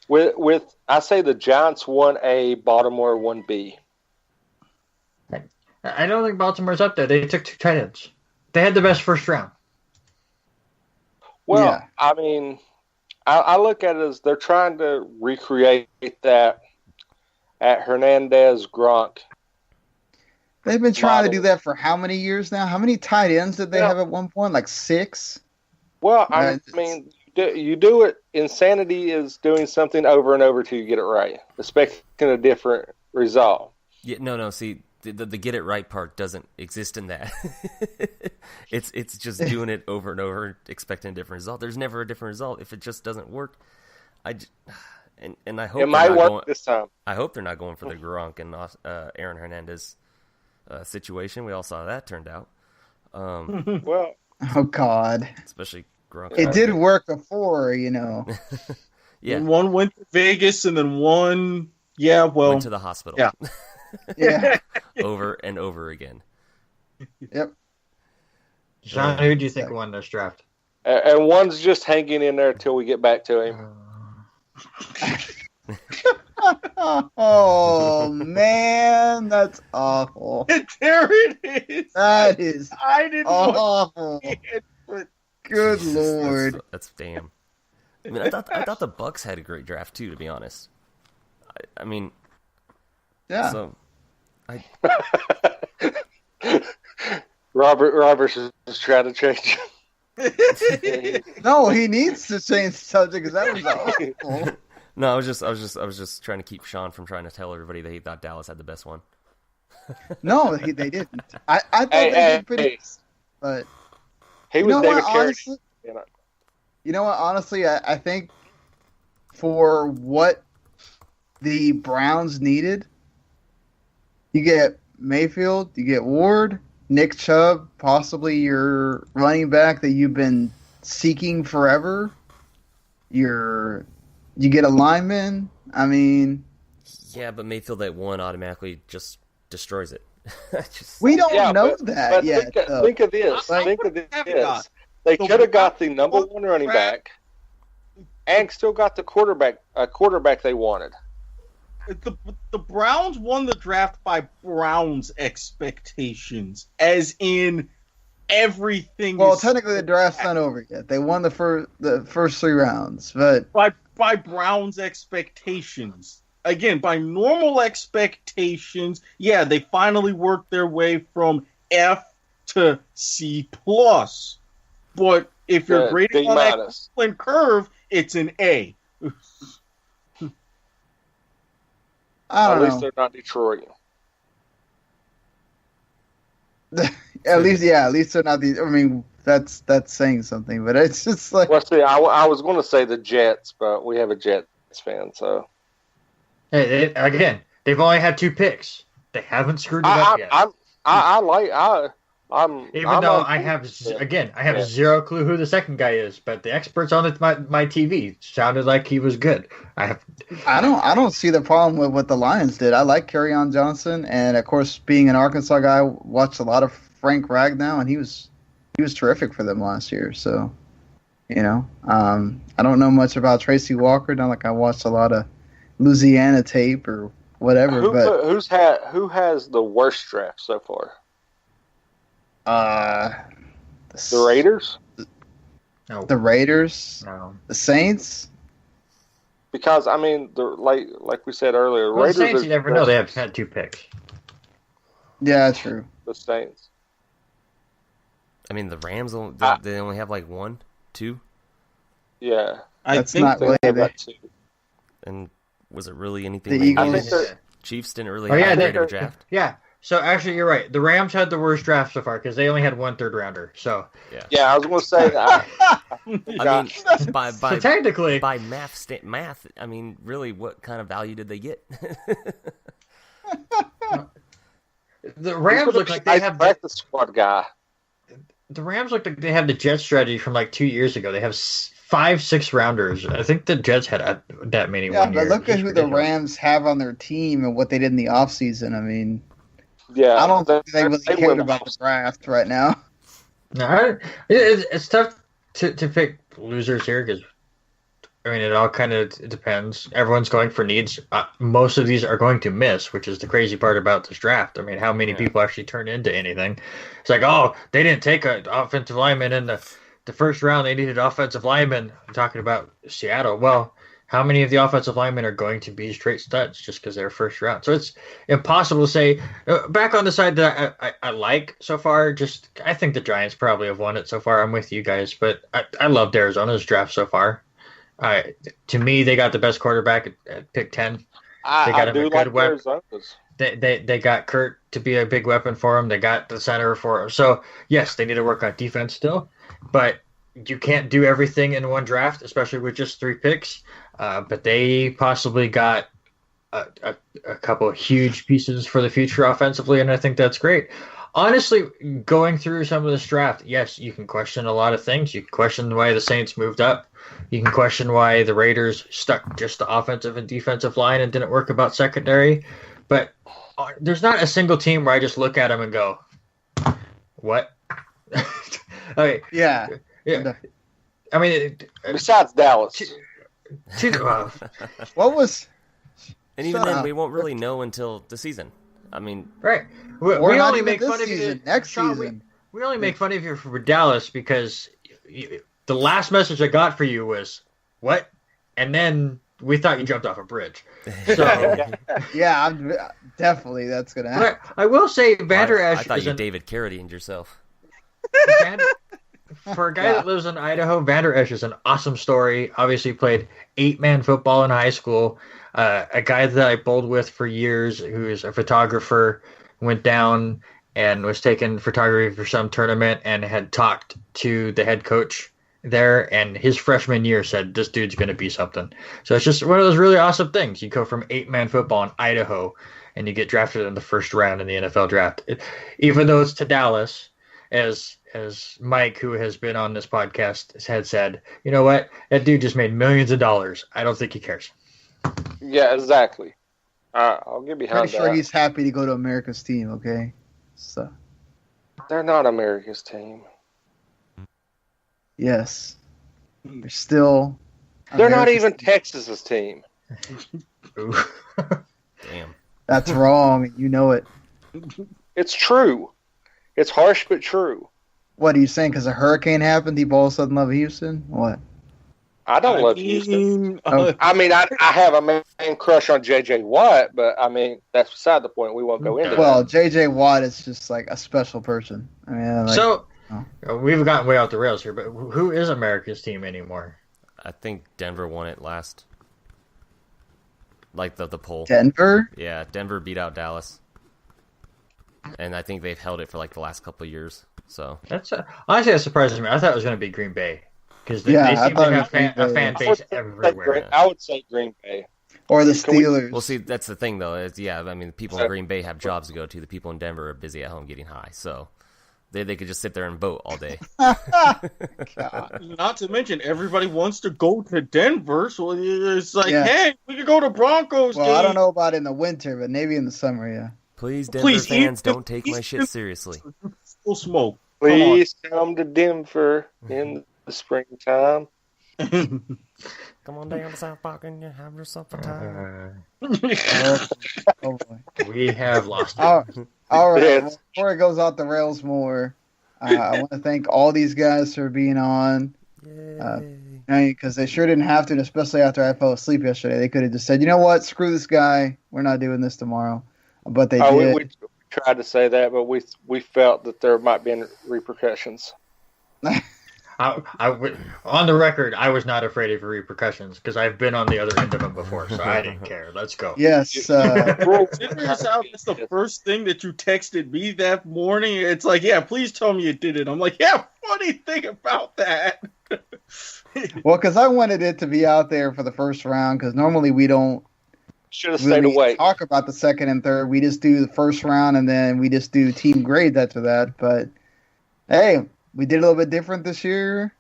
With I say the Giants 1A, Baltimore 1B. I don't think Baltimore's up there. They took 2 tight ends. They had the best first round. Well, Yeah. I look at it as they're trying to recreate that at Hernandez Gronk. They've been trying to do that for how many years now? How many tight ends did they have at one point? Like 6? Well, you do it. Insanity is doing something over and over till you get it right, expecting a different result. Yeah, no. See, the get it right part doesn't exist in that. It's just doing it over and over, expecting a different result. There's never a different result if it just doesn't work. I hope it might work this time. I hope they're not going for the Gronk and Aaron Hernandez situation. We all saw how that turned out. Well, oh God, especially Gronk. It did work before, Yeah, and one went to Vegas, and then one, went to the hospital. Yeah. Yeah. Over and over again. Yep. Sean, who do you think won this draft? And one's just hanging in there until we get back to him. Oh man, that's awful. There it is. That is I didn't awful. but Good Lord. That's damn. I mean, I thought the Bucks had a great draft too, to be honest. I mean, yeah. So, Robert's just trying to change. No, he needs to change the subject because that was awful. No, I was just trying to keep Sean from trying to tell everybody that he thought Dallas had the best one. No, they didn't. I thought they did pretty good, but he was David Carey. Honestly, you know what? Honestly, I think for what the Browns needed, you get Mayfield, you get Ward, Nick Chubb, possibly your running back that you've been seeking forever. You get a lineman. I mean, yeah, but Mayfield at 1 automatically just destroys it. We don't know that yet. Think of this. They could have got the number 1 running back and still got the quarterback they wanted. The Browns won the draft by Browns expectations, as in everything. Well, technically the draft's not over yet. They won the first 3 rounds, but by Browns expectations. Again, by normal expectations, yeah, they finally worked their way from F to C+. But If you're grading on that Cleveland curve, it's an A. At least they're not Detroit. At least they're not the. I mean, that's saying something, but it's just like. Well, see, I was going to say the Jets, but we have a Jets fan, so. Hey, again, they've only had 2 picks. They haven't screwed it up yet. I have zero clue who the second guy is, but the experts on my TV sounded like he was good. I don't see the problem with what the Lions did. I like Kerryon Johnson, and of course, being an Arkansas guy, I watched a lot of Frank Ragnow, and he was terrific for them last year. So, I don't know much about Tracy Walker. Not like I watched a lot of Louisiana tape or whatever. Who has the worst draft so far? The Raiders? No. The Raiders? No. The Saints? Because I mean, like we said earlier, well, Raiders. The Saints, you never know. They have had 2 picks. Yeah, true. The Saints. I mean, the Rams. They only have like 1, 2. Yeah, that's not really. And was it really anything? The Eagles. Chiefs didn't really have a great of a draft. Yeah. So actually, you're right. The Rams had the worst draft so far because they only had 1 third-rounder. So yeah, I was going to say that. I mean, by so technically, by math. I mean, really, what kind of value did they get? The Rams look like they have the squad guy. The Rams look like they have the Jets strategy from like 2 years ago. They have 5 6-rounders. I think the Jets had that many. Yeah, but look at who the Rams have on their team and what they did in the offseason. I mean. Yeah, I don't think they really cared about the draft right now. No, it's tough to pick losers here because, I mean, it all kind of depends. Everyone's going for needs. Most of these are going to miss, which is the crazy part about this draft. I mean, how many people actually turn into anything? It's like, oh, they didn't take an offensive lineman in the first round. They needed offensive linemen. I'm talking about Seattle. Well, how many of the offensive linemen are going to be straight studs just because they're first round? So it's impossible to say. Back on the side that I like so far, I think the Giants probably have won it so far. I'm with you guys, but I loved Arizona's draft so far. To me, they got the best quarterback at pick 10. They got him a good weapon. They got Kurt to be a big weapon for him. They got the center for him. So yes, they need to work on defense still, but you can't do everything in one draft, especially with just 3 picks. But they possibly got a couple of huge pieces for the future offensively, and I think that's great. Honestly, going through some of this draft, yes, you can question a lot of things. You can question why the Saints moved up. You can question why the Raiders stuck just the offensive and defensive line and didn't work about secondary. But there's not a single team where I just look at them and go, what? Okay. Yeah. I mean, besides Dallas. What was? And even then, we won't really know until the season. I mean, right? We only make fun of you next season. We only make fun of you for Dallas because the last message I got for you was what, and then we thought you jumped off a bridge. So yeah, definitely that's gonna happen. I will say, Vander Esch. I thought you David Carradine yourself. For a guy that lives in Idaho, Vander Esch is an awesome story. Obviously played 8-man football in high school. A guy that I bowled with for years, who is a photographer, went down and was taking photography for some tournament and had talked to the head coach there, and his freshman year said, this dude's going to be something. So it's just one of those really awesome things. You go from 8-man football in Idaho and you get drafted in the first round in the NFL draft. Even though it's to Dallas, as Mike, who has been on this podcast, had said, you know what? That dude just made millions of dollars. I don't think he cares. Yeah, exactly. I'll get behind that. I'm sure he's happy to go to America's team, okay? So they're not America's team. Yes. They're still They're not even Texas's team. Damn. That's wrong. You know it. It's true. It's harsh but true. What are you saying? Because a hurricane happened, you all of a sudden love Houston? What? I don't love Houston. I mean, I have a man crush on J.J. Watt, but I mean, that's beside the point. We won't go into that. Well, J.J. Watt is just like a special person. I mean, like, We've gotten way off the rails here, but who is America's team anymore? I think Denver won it last. Like the poll. Denver? Yeah, Denver beat out Dallas. And I think they've held it for like the last couple of years. So honestly, that surprises me. I thought it was going to be Green Bay because they seem to have a fan base everywhere. I would say Green Bay or the Steelers. Well, see, that's the thing though. I mean, the people in Green Bay have jobs to go to. The people in Denver are busy at home getting high. So they could just sit there and vote all day. Not to mention, everybody wants to go to Denver, so it's like, hey, we could go to Broncos. Well, I don't know about in the winter, but maybe in the summer, yeah. Please, Denver fans, don't take my shit seriously. Full smoke. Please come to Denver in the springtime. Come on down to South Park and have yourself a time. Oh boy. We have lost it. All right. Before it goes off the rails more, I want to thank all these guys for being on. Because they sure didn't have to, and especially after I fell asleep yesterday. They could have just said, you know what, screw this guy. We're not doing this tomorrow. But they did. We tried to say that, but we felt that there might be repercussions. On the record, I was not afraid of repercussions because I've been on the other end of them before, so I didn't care. Let's go. Yes. Bro, that's the first thing that you texted me that morning. It's like, yeah, please tell me you did it. I'm like, yeah, funny thing about that. Well, because I wanted it to be out there for the first round, because normally we don't talk about the second and third. We just do the first round, and then we just do team grades after that. But, hey, we did a little bit different this year.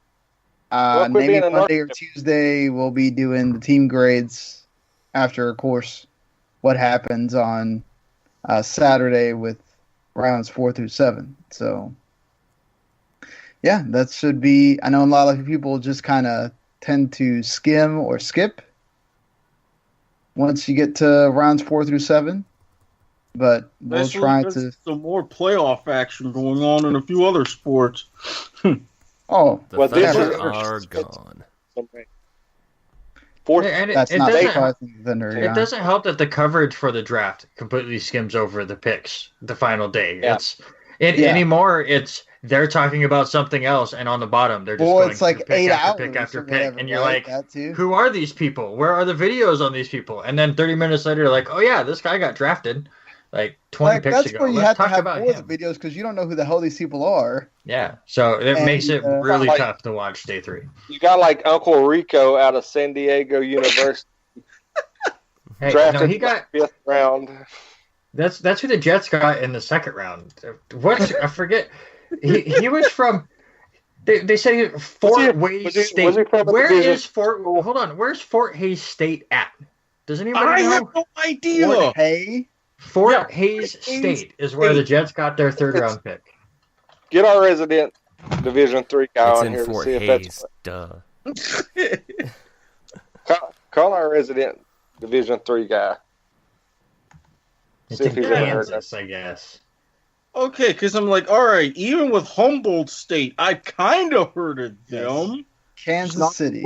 Maybe Monday or Tuesday we'll be doing the team grades after, of course, what happens on Saturday with rounds 4 through 7. So, yeah, that should be... I know a lot of people just kind of tend to skim or skip once you get to rounds 4 through 7. But we'll try to... some more playoff action going on in a few other sports. The Thunder are gone. It doesn't help that the coverage for the draft completely skims over the picks the final day. Yeah. Anymore, it's they're talking about something else, and on the bottom they're just going it's like pick 8 after hours pick after or pick, whatever, and you're right? like, who are these people? Where are the videos on these people? And then 30 minutes later, you're like, oh yeah, this guy got drafted like 20 picks that's ago. where you Let's have to talk have about more him. videos because you don't know who the hell these people are. Yeah, so it makes it really tough to watch day 3. You got like Uncle Rico out of San Diego University. Drafted he got 5th round. That's who the Jets got in the 2nd round. What I forget. He was from. They said Fort Hays State. Where is Fort? Hold on. Where's Fort Hays State at? Does anybody know? I have no idea. Fort Hays State is where the Jets got their 3rd round pick. Get our resident Division III guy on here Fort to see Hays. if that's. Call our resident Division III guy. It's in Kansas, I guess. Okay, because I'm like, all right, even with Humboldt State, I kind of heard of them. Kansas City.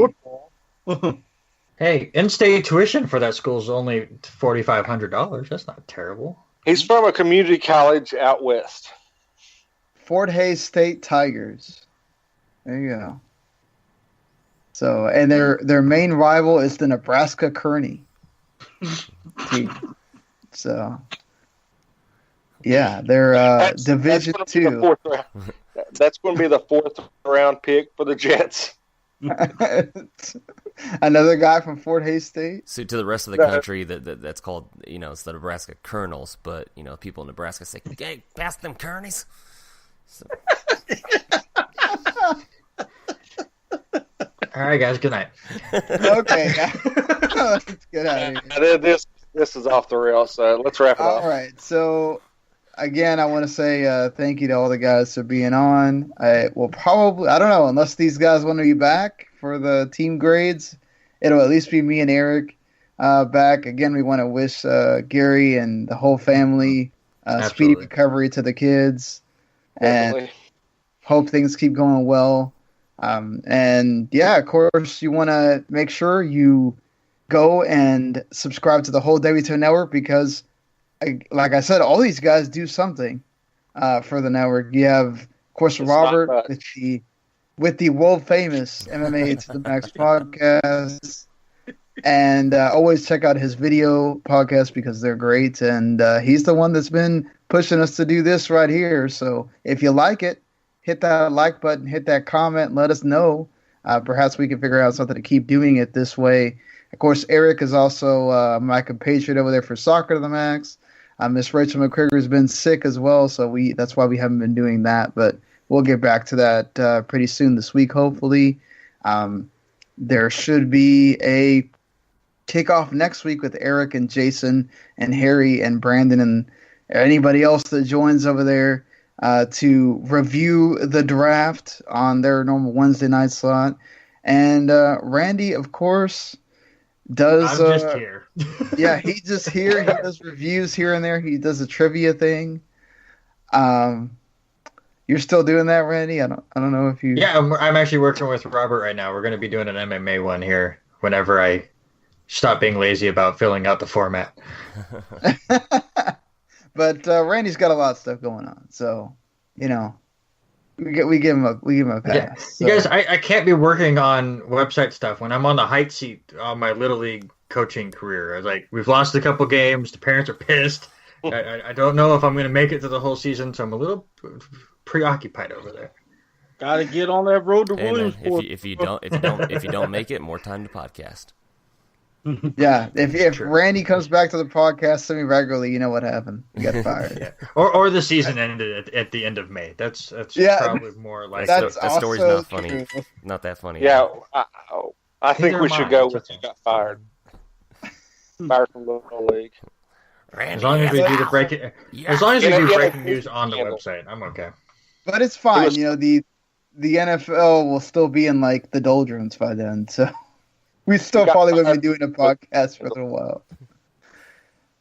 Hey, in-state tuition for that school is only $4,500. That's not terrible. He's from a community college out west. Fort Hays State Tigers. There you go. So, and their main rival is the Nebraska Kearney team. So, yeah, they're Division II. That's going to be the 4th round pick for the Jets. Another guy from Fort Hays State. So to the rest of the country, that's called, it's the Nebraska Colonels, but people in Nebraska say, "Hey, pass them Kearneys." So. All right, guys. Good night. Okay, let's get out of here. This is off the rails, so let's wrap it up. All right, so again, I want to say thank you to all the guys for being on. I will probably, I don't know, unless these guys want to be back for the team grades, it'll at least be me and Erik back. Again, we want to wish Gary and the whole family speedy recovery to the kids. Definitely. And hope things keep going well. And yeah, of course, you want to make sure you go and subscribe to the whole W2 network because, like I said, all these guys do something for the network. You have, of course, Robert with the world famous MMA to the Max podcast. And always check out his video podcast because they're great. And he's the one that's been pushing us to do this right here. So if you like it, hit that like button, hit that comment, let us know. Perhaps we can figure out something to keep doing it this way. Of course, Erik is also my compatriot over there for Soccer to the Max. Miss Rachel McCrigger has been sick as well, so that's why we haven't been doing that. But we'll get back to that pretty soon this week, hopefully. There should be a kickoff next week with Erik and Jason and Harry and Brandon and anybody else that joins over there to review the draft on their normal Wednesday night slot. And Randy, of course, does. I'm just here. Yeah, he's just here. He does reviews here and there. He does a trivia thing. You're still doing that, Randy? I don't know if you. Yeah, I'm actually working with Robert right now. We're going to be doing an MMA one here whenever I stop being lazy about filling out the format. But Randy's got a lot of stuff going on, so we give him a pass. Yeah. So. You guys, I can't be working on website stuff when I'm on the height seat on my Little League coaching career. I was like, we've lost a couple games. The parents are pissed. I don't know if I'm going to make it to the whole season, so I'm a little preoccupied over there. Gotta get on that road to Williamsport. If you don't make it, more time to podcast. Yeah, if Randy comes back to the podcast semi-regularly, you know what happened. You got fired. Yeah. Or the season ended at the end of May. That's probably more like that story's not funny. True. Not that funny. Yeah, I think we should go with you got fired. Fired from the Little League. As long as we do the breaking, as long as we do breaking news on the website, I'm okay. But it's fine. The NFL will still be in like the doldrums by then, so. We still probably would be doing a podcast for a little while.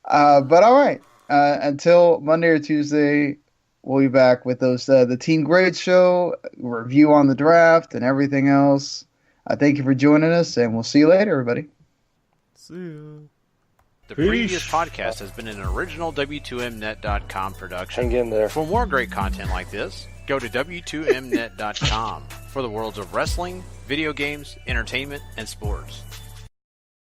But all right. Until Monday or Tuesday, we'll be back with those the Team Grade Show, review on the draft, and everything else. Thank you for joining us, and we'll see you later, everybody. See you. The previous podcast has been an original W2Mnet.com production. Hang in there. For more great content like this, go to W2Mnet.com for the worlds of wrestling, video games, entertainment, and sports.